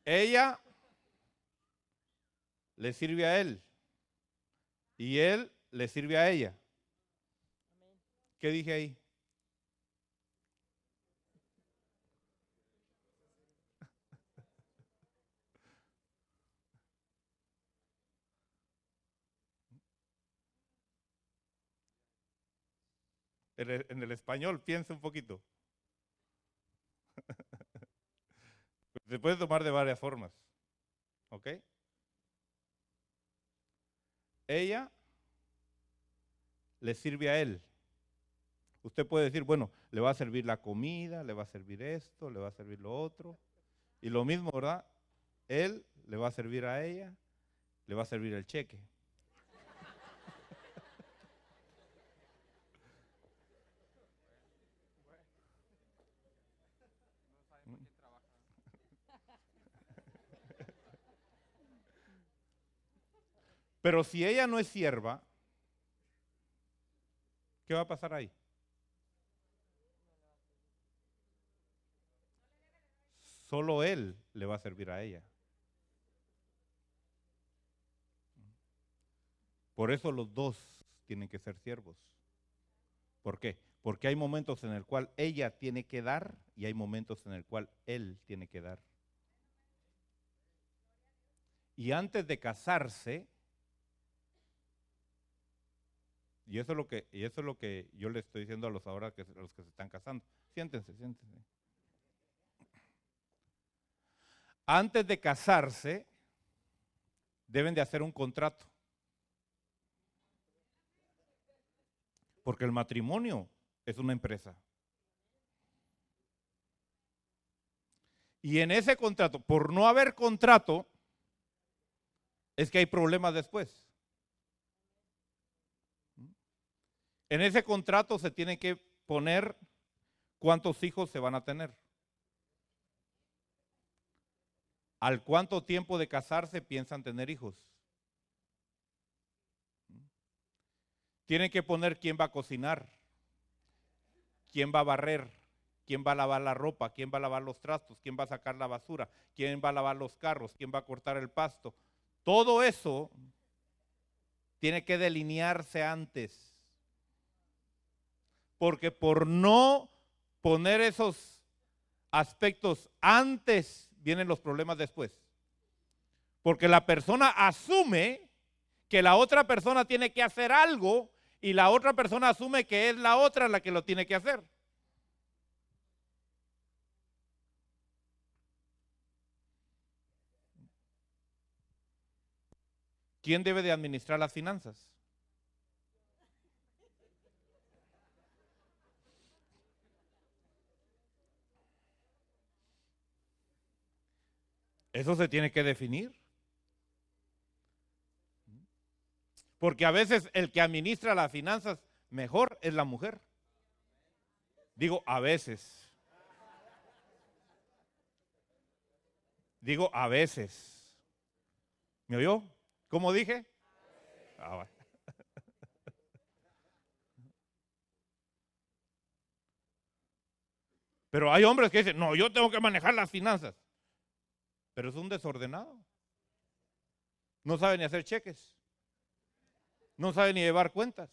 Ella le sirve a él y él le sirve a ella. ¿Qué dije ahí? En el español, piensa un poquito. Se puede tomar de varias formas. ¿Ok? Ella le sirve a él. Usted puede decir, bueno, le va a servir la comida, le va a servir esto, le va a servir lo otro. Y lo mismo, ¿verdad? Él le va a servir a ella, le va a servir el cheque. Pero si ella no es sierva, ¿qué va a pasar ahí? Solo él le va a servir a ella. Por eso los dos tienen que ser siervos. ¿Por qué? Porque hay momentos en el cual ella tiene que dar y hay momentos en el cual él tiene que dar. Y antes de casarse, y eso es lo que yo le estoy diciendo a los ahora a los que se están casando. Siéntense. Antes de casarse, deben de hacer un contrato. Porque el matrimonio es una empresa. Y en ese contrato, por no haber contrato, es que hay problemas después. En ese contrato se tiene que poner cuántos hijos se van a tener. ¿Al cuánto tiempo de casarse piensan tener hijos? Tienen que poner quién va a cocinar, quién va a barrer, quién va a lavar la ropa, quién va a lavar los trastos, quién va a sacar la basura, quién va a lavar los carros, quién va a cortar el pasto. Todo eso tiene que delinearse antes. Porque por no poner esos aspectos antes, vienen los problemas después. Porque la persona asume que la otra persona tiene que hacer algo y la otra persona asume que es la otra la que lo tiene que hacer. ¿Quién debe de administrar las finanzas? Eso se tiene que definir. Porque a veces el que administra las finanzas mejor es la mujer. Digo, a veces. Digo, a veces. ¿Me oyó? ¿Cómo dije? Bueno. Pero hay hombres que dicen, no, yo tengo que manejar las finanzas. Pero es un desordenado. No sabe ni hacer cheques. No sabe ni llevar cuentas.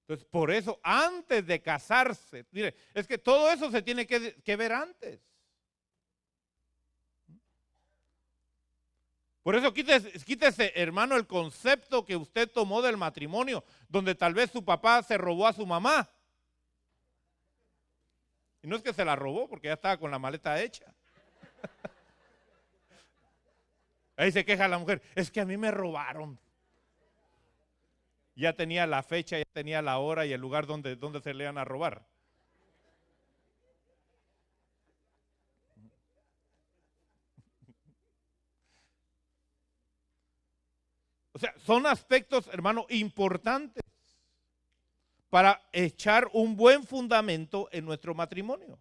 Entonces, por eso, antes de casarse, mire, es que todo eso se tiene que ver antes. Por eso quítese, hermano, el concepto que usted tomó del matrimonio, donde tal vez su papá se robó a su mamá. Y no es que se la robó, porque ya estaba con la maleta hecha. Ahí se queja la mujer, es que a mí me robaron. Ya tenía la fecha, ya tenía la hora y el lugar donde se le iban a robar. O sea, son aspectos, hermano, importantes para echar un buen fundamento en nuestro matrimonio.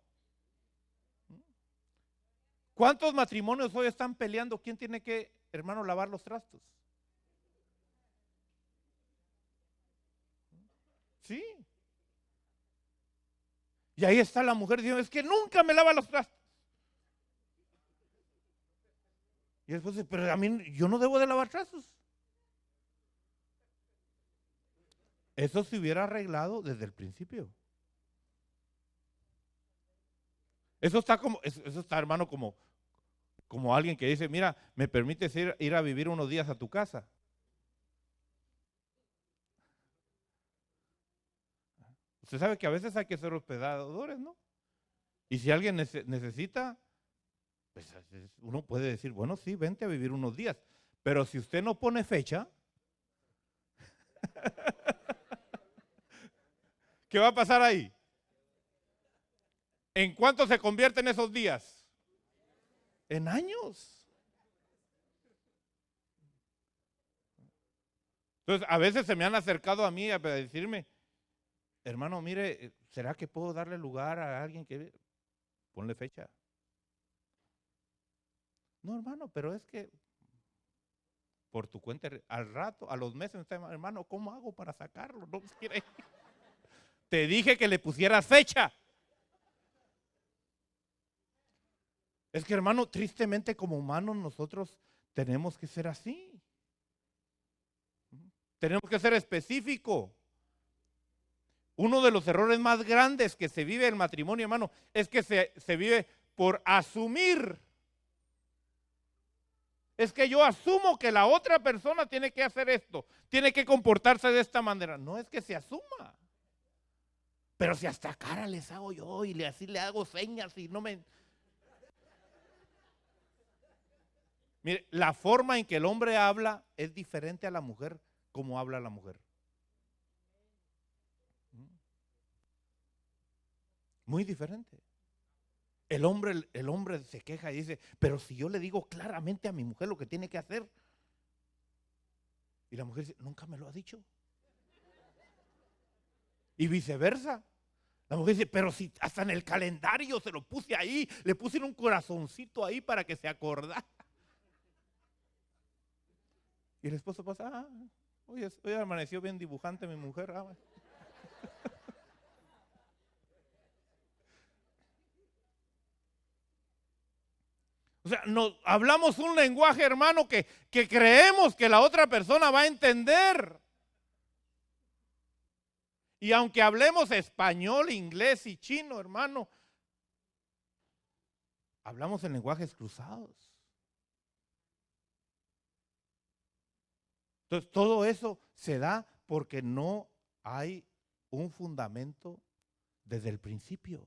¿Cuántos matrimonios hoy están peleando? ¿Quién tiene que hermano, lavar los trastos. Sí. Y ahí está la mujer diciendo, es que nunca me lava los trastos. Y después dice, pero a mí yo no debo de lavar trastos. Eso se hubiera arreglado desde el principio. Eso está, hermano, como alguien que dice, mira, ¿me permites ir a vivir unos días a tu casa? Usted sabe que a veces hay que ser hospedadores, ¿no? Y si alguien necesita, pues uno puede decir, bueno, sí, vente a vivir unos días. Pero si usted no pone fecha, ¿qué va a pasar ahí? ¿En cuánto se convierten esos días? En años. Entonces, a veces se me han acercado a mí a decirme, hermano, mire, ¿será que puedo darle lugar a alguien que... Ponle fecha. No, hermano, pero es que por tu cuenta, al rato, a los meses, hermano, ¿cómo hago para sacarlo? No quiere. Te dije que le pusieras fecha. Es que, hermano, tristemente como humanos nosotros tenemos que ser así. Tenemos que ser específicos. Uno de los errores más grandes que se vive en el matrimonio, hermano, es que se vive por asumir. Es que yo asumo que la otra persona tiene que hacer esto, tiene que comportarse de esta manera. No es que se asuma. Pero si hasta cara les hago yo y así le hago señas y no me... Mire, la forma en que el hombre habla es diferente a la mujer como habla la mujer. Muy diferente. El hombre se queja y dice, pero si yo le digo claramente a mi mujer lo que tiene que hacer. Y la mujer dice, nunca me lo ha dicho. Y viceversa. La mujer dice, pero si hasta en el calendario se lo puse ahí, le puse un corazoncito ahí para que se acordara. Y el esposo pasa, hoy amaneció bien dibujante mi mujer. O sea, hablamos un lenguaje, hermano, que creemos que la otra persona va a entender. Y aunque hablemos español, inglés y chino, hermano, hablamos en lenguajes cruzados. Entonces, todo eso se da porque no hay un fundamento desde el principio,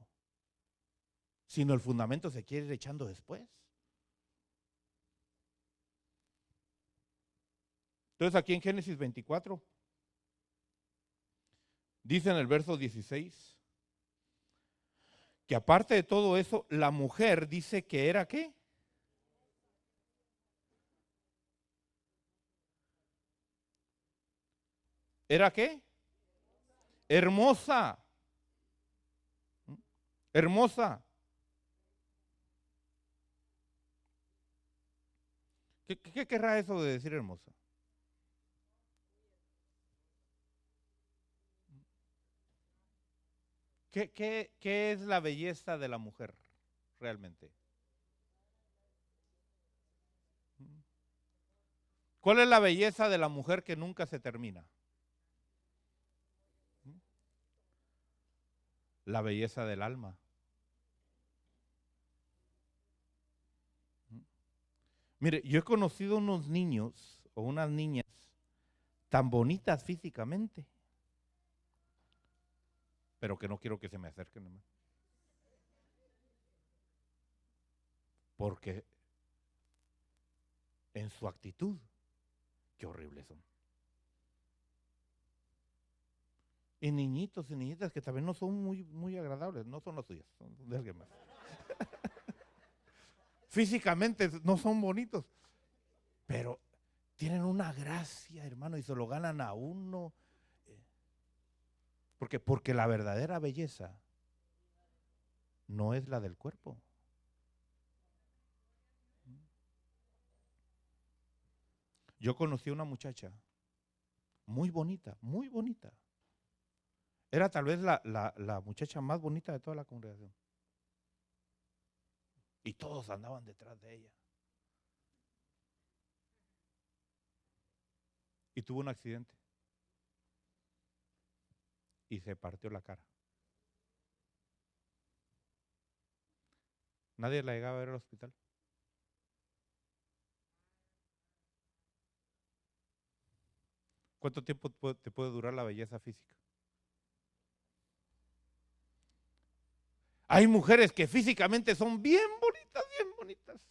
sino el fundamento se quiere ir echando después. Entonces, aquí en Génesis 24, dice en el verso 16, que aparte de todo eso, la mujer dice que era ¿qué? ¿Era qué? Hermosa. Hermosa. ¿Qué querrá eso de decir hermosa? ¿Qué es la belleza de la mujer realmente? ¿Cuál es la belleza de la mujer que nunca se termina? La belleza del alma. Mire, yo he conocido unos niños o unas niñas tan bonitas físicamente, pero que no quiero que se me acerquen. Porque en su actitud, qué horribles son. Y niñitos y niñitas que también no son muy agradables, no son los suyos, son de alguien más. Físicamente no son bonitos, pero tienen una gracia, hermano, y se lo ganan a uno. Porque la verdadera belleza no es la del cuerpo. Yo conocí a una muchacha muy bonita, muy bonita. Era tal vez la muchacha más bonita de toda la congregación. Y todos andaban detrás de ella. Y tuvo un accidente. Y se partió la cara. Nadie la llegaba a ver al hospital. ¿Cuánto tiempo te puede durar la belleza física? Hay mujeres que físicamente son bien bonitas, bien bonitas.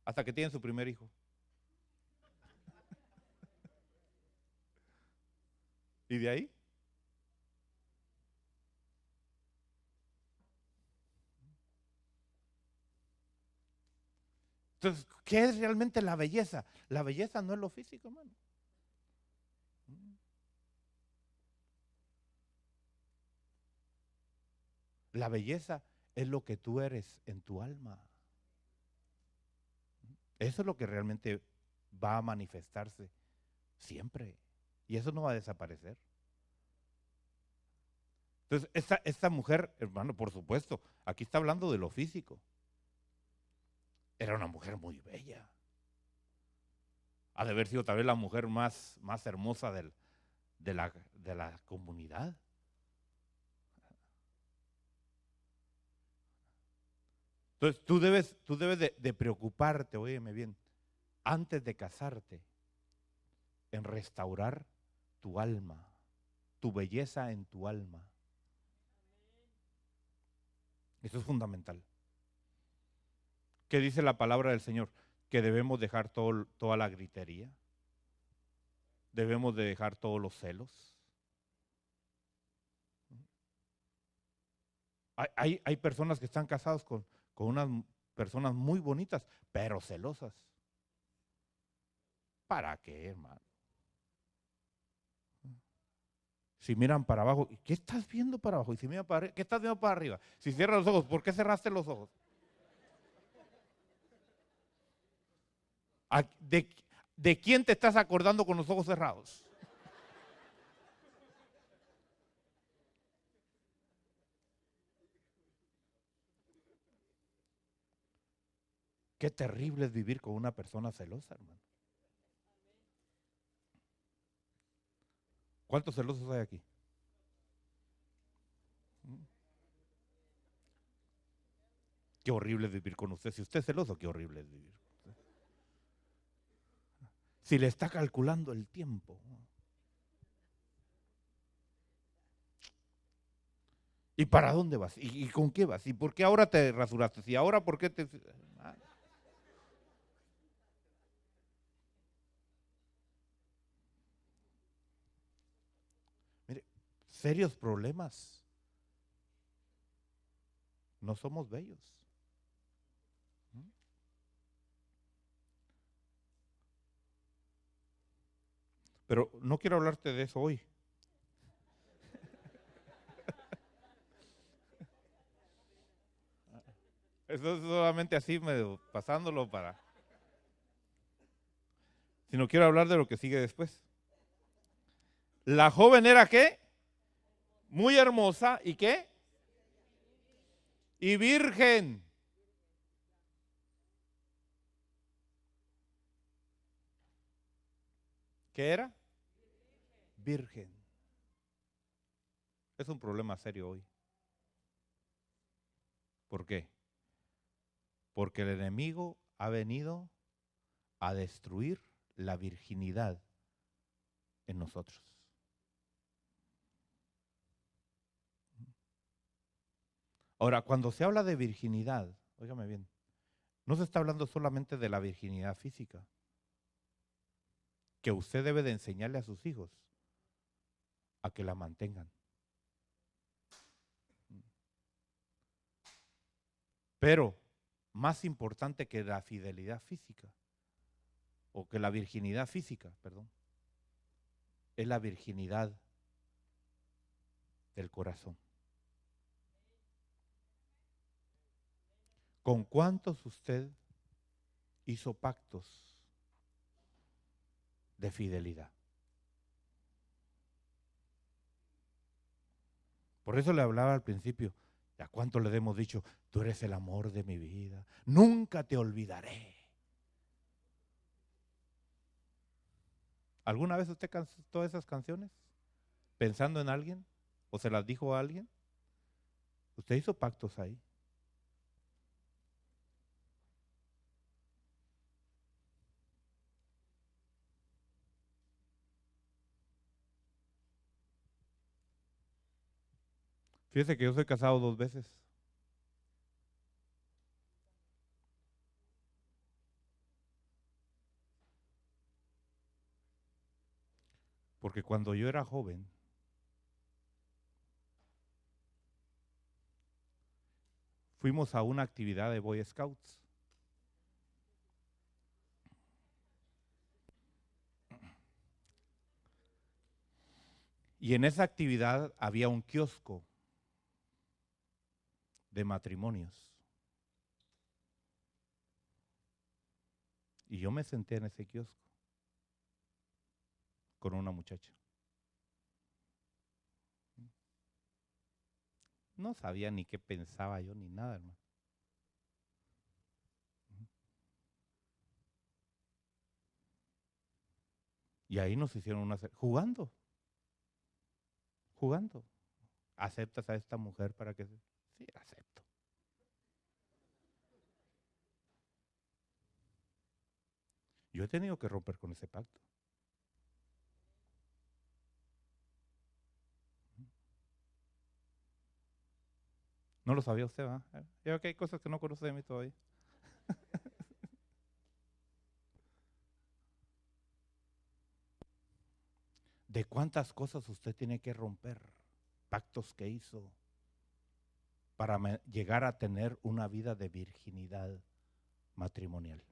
Hasta que tienen su primer hijo. ¿Y de ahí? Entonces, ¿qué es realmente la belleza? La belleza no es lo físico, hermano. La belleza es lo que tú eres en tu alma. Eso es lo que realmente va a manifestarse siempre. Y eso no va a desaparecer. Entonces, esta mujer, hermano, por supuesto, aquí está hablando de lo físico. Era una mujer muy bella. Ha de haber sido tal vez la mujer más hermosa de la comunidad. Entonces, tú debes de preocuparte, óyeme bien, antes de casarte, en restaurar tu alma, tu belleza en tu alma. Eso es fundamental. ¿Qué dice la palabra del Señor? Que debemos dejar toda la gritería. Debemos de dejar todos los celos. Hay personas que están casados con unas personas muy bonitas, pero celosas. ¿Para qué, hermano? Si miran para abajo, ¿qué estás viendo para abajo? Y si miran para arriba, ¿qué estás viendo para arriba? Si cierras los ojos, ¿por qué cerraste los ojos? ¿De quién te estás acordando con los ojos cerrados? Qué terrible es vivir con una persona celosa, hermano. ¿Cuántos celosos hay aquí? Qué horrible es vivir con usted. Si usted es celoso, qué horrible es vivir. Si le está calculando el tiempo. ¿Y para dónde vas? ¿Y con qué vas? ¿Y por qué ahora te rasuraste? ¿Y ahora por qué te...? Mire, serios problemas. No somos bellos. Pero no quiero hablarte de eso hoy. Eso es solamente así, medio pasándolo para... Sino quiero hablar de lo que sigue después. La joven era ¿qué? Muy hermosa. ¿Y qué? Y virgen. ¿Qué era? Virgen. Es un problema serio hoy. ¿Por qué? Porque el enemigo ha venido a destruir la virginidad en nosotros. Ahora, cuando se habla de virginidad, óigame bien, no se está hablando solamente de la virginidad física, que usted debe de enseñarle a sus hijos a que la mantengan. Pero más importante que la fidelidad física, o que la virginidad física, perdón, es la virginidad del corazón. ¿Con cuántos usted hizo pactos de fidelidad. Por eso le hablaba al principio, ¿a cuánto le hemos dicho? Tú eres el amor de mi vida, nunca te olvidaré. ¿Alguna vez usted cantó esas canciones pensando en alguien? ¿O se las dijo a alguien? Usted hizo pactos ahí. Fíjese que yo soy casado 2 veces. Porque cuando yo era joven, fuimos a una actividad de Boy Scouts. Y en esa actividad había un kiosco de matrimonios. Y yo me senté en ese kiosco con una muchacha. No sabía ni qué pensaba yo ni nada, hermano. Y ahí nos hicieron jugando. ¿Aceptas a esta mujer para que se? Sí, acepto. Yo he tenido que romper con ese pacto. No lo sabía usted, ¿va? Yo creo que hay cosas que no conoce de mí todavía. ¿De cuántas cosas usted tiene que romper? Pactos que hizo para llegar a tener una vida de virginidad matrimonial.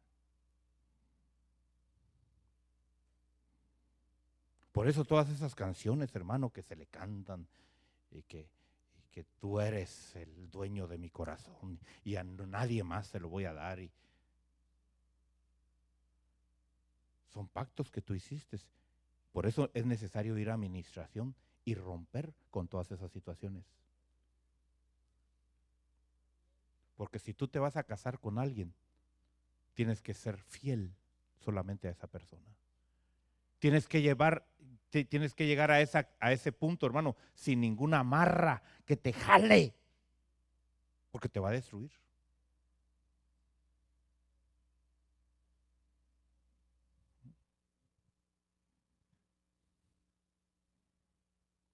Por eso todas esas canciones, hermano, que se le cantan y que tú eres el dueño de mi corazón y a nadie más se lo voy a dar. Son pactos que tú hiciste. Por eso es necesario ir a administración y romper con todas esas situaciones. Porque si tú te vas a casar con alguien, tienes que ser fiel solamente a esa persona. Tienes que llegar a ese punto, hermano, sin ninguna amarra que te jale, porque te va a destruir.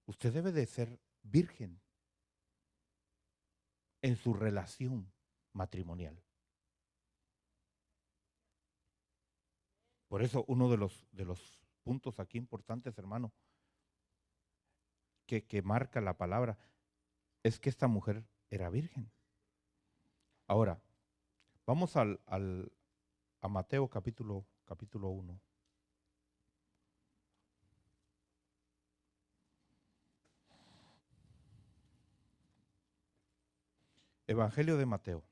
Usted debe de ser virgen en su relación matrimonial. Por eso uno de los puntos aquí importantes, hermano, que marca la palabra, es que esta mujer era virgen. Ahora, vamos a Mateo capítulo 1. Evangelio de Mateo.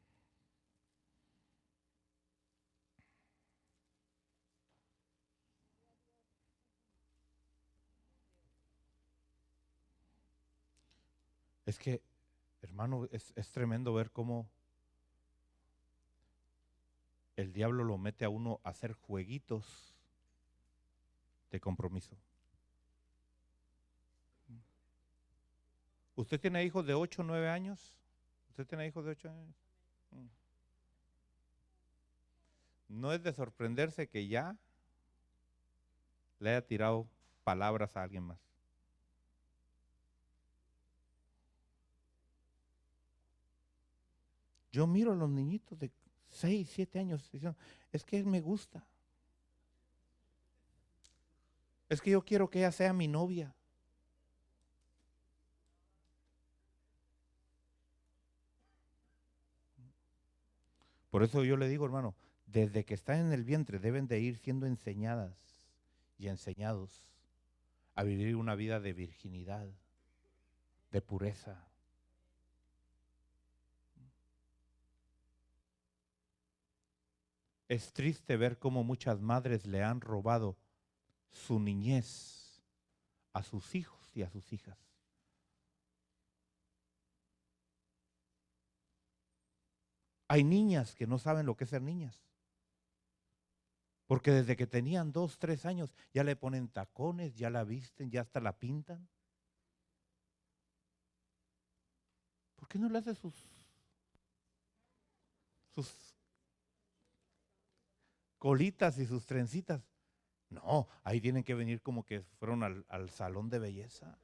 Es que, hermano, es tremendo ver cómo el diablo lo mete a uno a hacer jueguitos de compromiso. ¿Usted tiene hijos de 8 o 9 años? ¿Usted tiene hijos de 8 años? No es de sorprenderse que ya le haya tirado palabras a alguien más. Yo miro a los niñitos de 6, 7 años diciendo, es que él me gusta. Es que yo quiero que ella sea mi novia. Por eso yo le digo, hermano, desde que están en el vientre deben de ir siendo enseñadas y enseñados a vivir una vida de virginidad, de pureza. Es triste ver cómo muchas madres le han robado su niñez a sus hijos y a sus hijas. Hay niñas que no saben lo que es ser niñas, porque desde que tenían 2, 3 años ya le ponen tacones, ya la visten, ya hasta la pintan. ¿Por qué no le hace sus colitas y sus trencitas? No, ahí tienen que venir como que fueron al salón de belleza.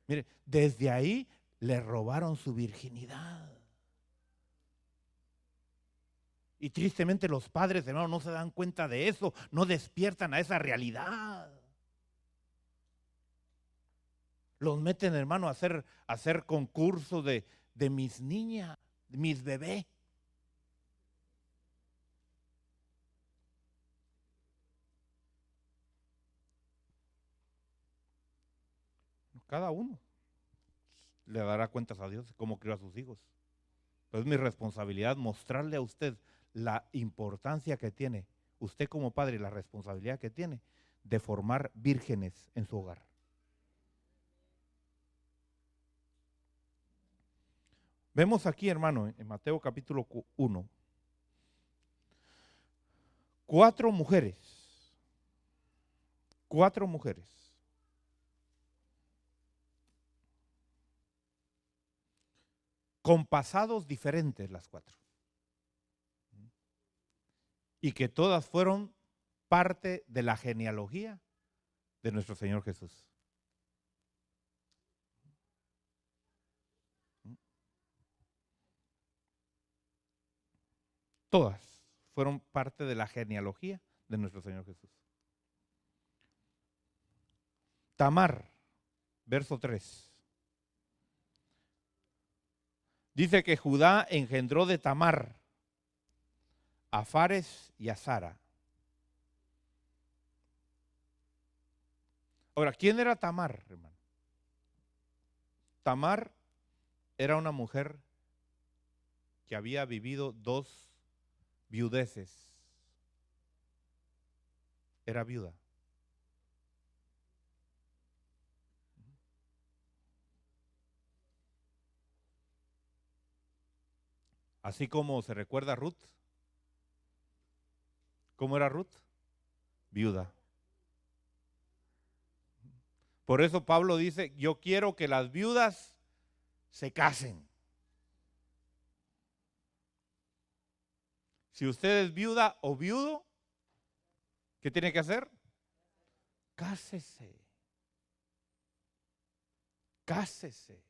Mire, desde ahí le robaron su virginidad. Y tristemente los padres, hermano, no se dan cuenta de eso, no despiertan a esa realidad. Los meten, hermano, a hacer concursos de mis niñas, mis bebés. Cada uno le dará cuentas a Dios de cómo crió a sus hijos. Pero es mi responsabilidad mostrarle a usted la importancia que tiene, usted como padre, la responsabilidad que tiene de formar vírgenes en su hogar. Vemos aquí, hermano, en Mateo capítulo 1, 4 mujeres con pasados diferentes, las 4, y que todas fueron parte de la genealogía de nuestro Señor Jesús. Todas fueron parte de la genealogía de nuestro Señor Jesús. Tamar, verso 3. Dice que Judá engendró de Tamar a Fares y a Zara. Ahora, ¿quién era Tamar, hermano? Tamar era una mujer que había vivido 2 viudeces. Era viuda. Así como se recuerda a Ruth. ¿Cómo era Ruth? Viuda. Por eso Pablo dice, yo quiero que las viudas se casen. Si usted es viuda o viudo, ¿qué tiene que hacer? Cásese. Cásese.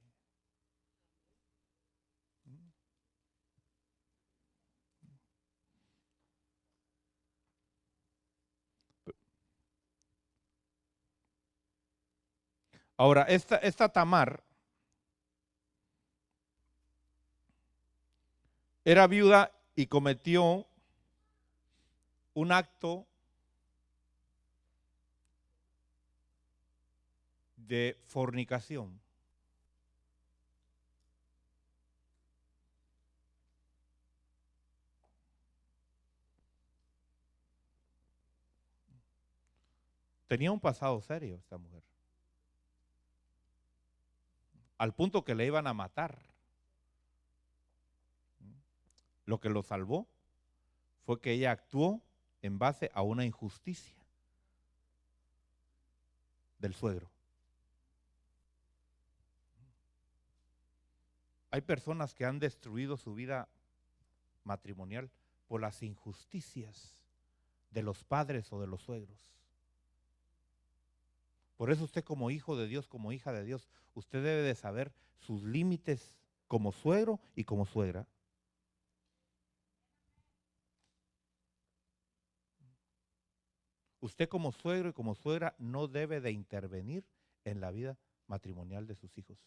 Ahora, esta Tamar era viuda y cometió un acto de fornicación. Tenía un pasado serio esta mujer, al punto que le iban a matar. Lo que lo salvó fue que ella actuó en base a una injusticia del suegro. Hay personas que han destruido su vida matrimonial por las injusticias de los padres o de los suegros. Por eso usted como hijo de Dios, como hija de Dios, usted debe de saber sus límites como suegro y como suegra. Usted como suegro y como suegra no debe de intervenir en la vida matrimonial de sus hijos.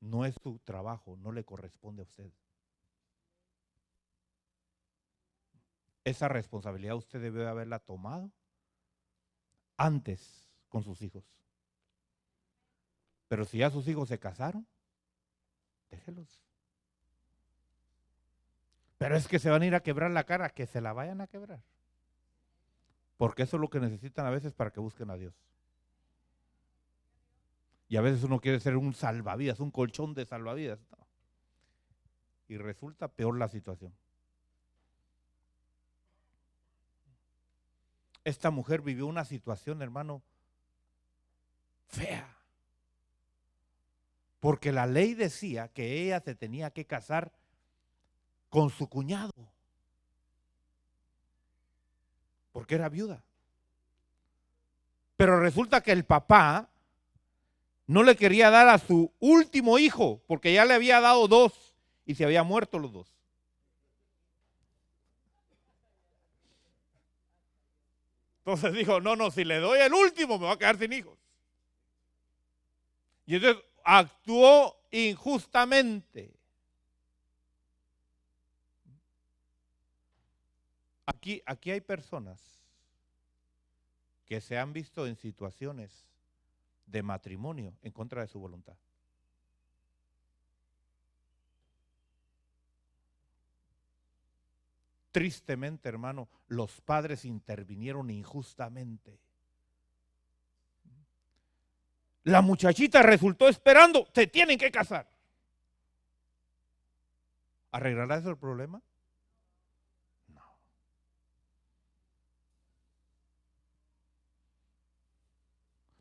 No es su trabajo, no le corresponde a usted. Esa responsabilidad usted debe haberla tomado antes con sus hijos. Pero si ya sus hijos se casaron, déjelos. Pero es que se van a ir a quebrar la cara, que se la vayan a quebrar. Porque eso es lo que necesitan a veces para que busquen a Dios. Y a veces uno quiere ser un salvavidas, un colchón de salvavidas. No. Y resulta peor la situación. Esta mujer vivió una situación, hermano, fea. Porque la ley decía que ella se tenía que casar con su cuñado. Porque era viuda. Pero resulta que el papá no le quería dar a su último hijo, porque ya le había dado 2 y se habían muerto los 2. Entonces dijo, no, si le doy el último me va a quedar sin hijos. Y entonces actuó injustamente. Aquí hay personas que se han visto en situaciones de matrimonio en contra de su voluntad. Tristemente, hermano, los padres intervinieron injustamente. La muchachita resultó esperando, se tienen que casar. ¿Arreglará eso el problema? No.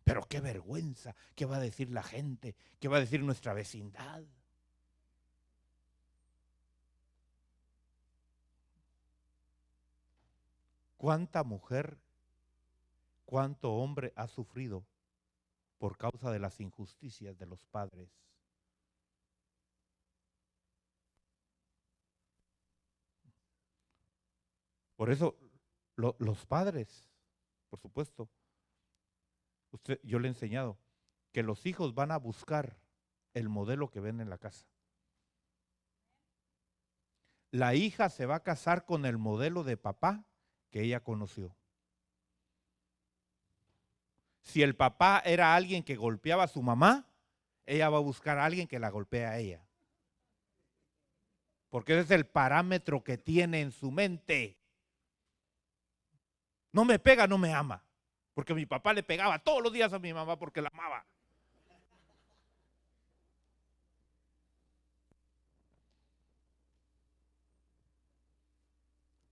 Pero qué vergüenza, ¿qué va a decir la gente? ¿Qué va a decir nuestra vecindad? ¿Cuánta mujer, cuánto hombre ha sufrido por causa de las injusticias de los padres? Por eso los padres, por supuesto, yo le he enseñado que los hijos van a buscar el modelo que ven en la casa. La hija se va a casar con el modelo de papá que ella conoció. Si el papá era alguien que golpeaba a su mamá, ella va a buscar a alguien que la golpee a ella. Porque ese es el parámetro que tiene en su mente. No me pega, no me ama. Porque mi papá le pegaba todos los días a mi mamá porque la amaba.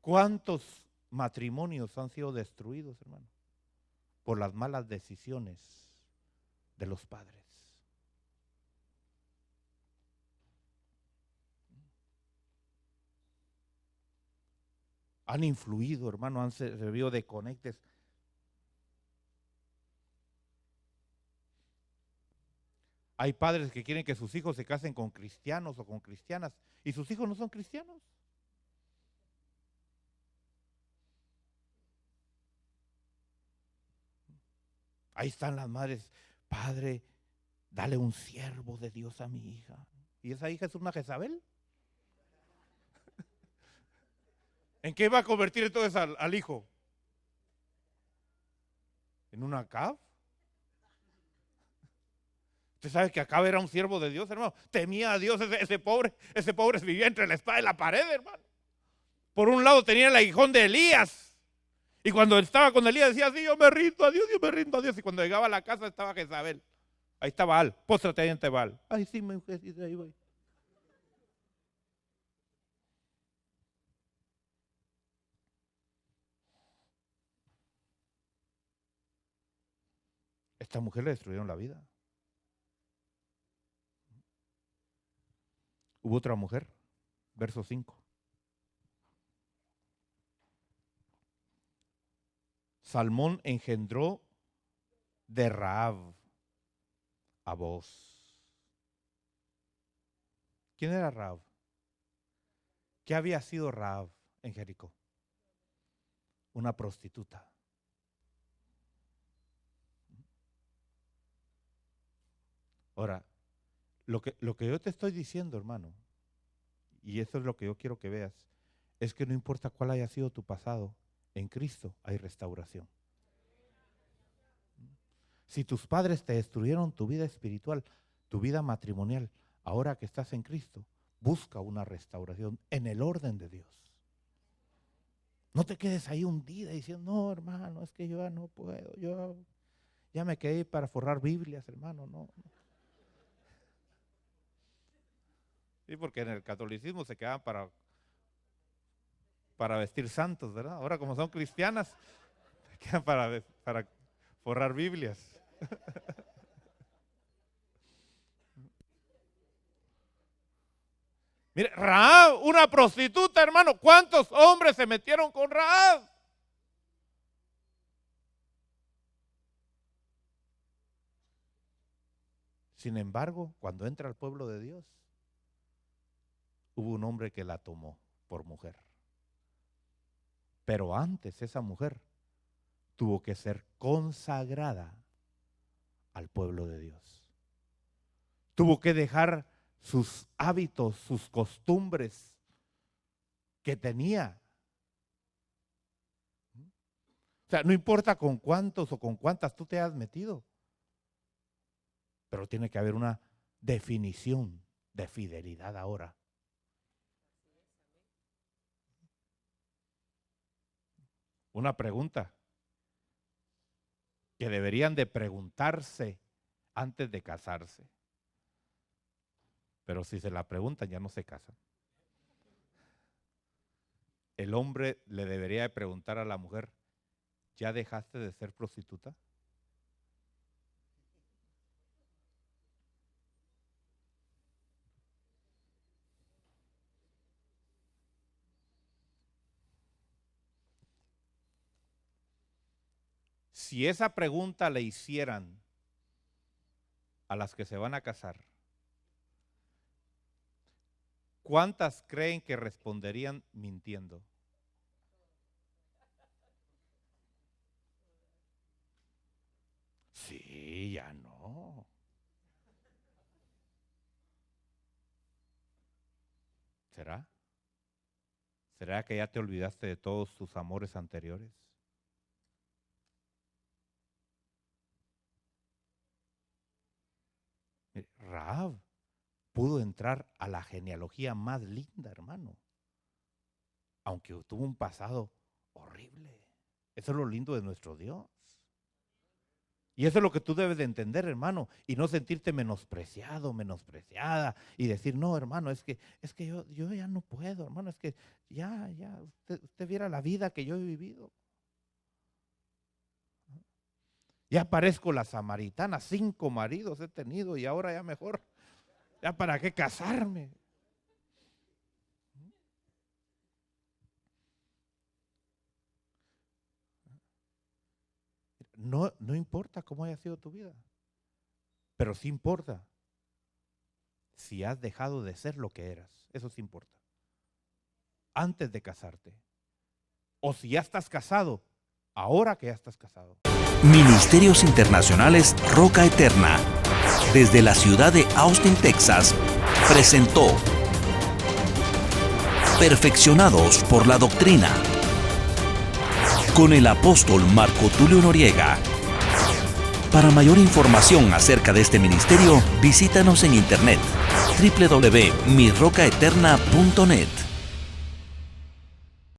¿Cuántos matrimonios han sido destruidos, hermano? Por las malas decisiones de los padres. Han influido, hermano, han servido de conectes. Hay padres que quieren que sus hijos se casen con cristianos o con cristianas y sus hijos no son cristianos. Ahí están las madres, padre, dale un siervo de Dios a mi hija. ¿Y esa hija es una Jezabel? ¿En qué va a convertir entonces al hijo? ¿En una Acab? Usted sabe que Acab era un siervo de Dios, hermano. Temía a Dios, ese pobre vivía entre la espada y la pared, hermano. Por un lado tenía el aguijón de Elías. Y cuando estaba con Elías decía, sí, yo me rindo a Dios, yo me rindo a Dios. Y cuando llegaba a la casa estaba Jezabel. Ahí está Baal, póstrate ahí ante Baal. Ay, sí, mi mujer, sí, ahí voy. Esta mujer le destruyeron la vida. Hubo otra mujer, verso 5. Salmón engendró de Rahab a Booz. ¿Quién era Rahab? ¿Qué había sido Rahab en Jericó? Una prostituta. Ahora, lo que yo te estoy diciendo, hermano, y eso es lo que yo quiero que veas, es que no importa cuál haya sido tu pasado, en Cristo hay restauración. Si tus padres te destruyeron tu vida espiritual, tu vida matrimonial, ahora que estás en Cristo, busca una restauración en el orden de Dios. No te quedes ahí hundida diciendo, no, hermano, es que yo ya no puedo, yo ya me quedé para forrar Biblias, hermano, no. Sí, porque en el catolicismo se quedaban para vestir santos, ¿verdad? Ahora como son cristianas, se quedan para forrar Biblias. Mire, Rahab, una prostituta, hermano. ¿Cuántos hombres se metieron con Rahab? Sin embargo, cuando entra al pueblo de Dios, hubo un hombre que la tomó por mujer. Pero antes esa mujer tuvo que ser consagrada al pueblo de Dios. Tuvo que dejar sus hábitos, sus costumbres que tenía. O sea, no importa con cuántos o con cuántas tú te has metido, pero tiene que haber una definición de fidelidad ahora. Una pregunta que deberían de preguntarse antes de casarse. Pero si se la preguntan, ya no se casan. El hombre le debería de preguntar a la mujer, ¿ya dejaste de ser prostituta? Si esa pregunta le hicieran a las que se van a casar, ¿cuántas creen que responderían mintiendo? Sí, ya no. ¿Será? ¿Será que ya te olvidaste de todos tus amores anteriores? Rahab pudo entrar a la genealogía más linda, hermano, aunque tuvo un pasado horrible. Eso es lo lindo de nuestro Dios. Y eso es lo que tú debes de entender, hermano, y no sentirte menospreciado, menospreciada, y decir, no, hermano, es que yo ya no puedo, hermano, es que ya, usted viera la vida que yo he vivido. Ya parezco la samaritana, 5 maridos he tenido y ahora ya mejor, ya para qué casarme. No importa cómo haya sido tu vida, pero sí importa si has dejado de ser lo que eras. Eso sí importa. Antes de casarte. O si ya estás casado, ahora que ya estás casado. Ministerios Internacionales Roca Eterna, desde la ciudad de Austin, Texas, presentó Perfeccionados por la Doctrina, con el apóstol Marco Tulio Noriega. Para mayor información acerca de este ministerio, visítanos en internet www.mirrocaeterna.net.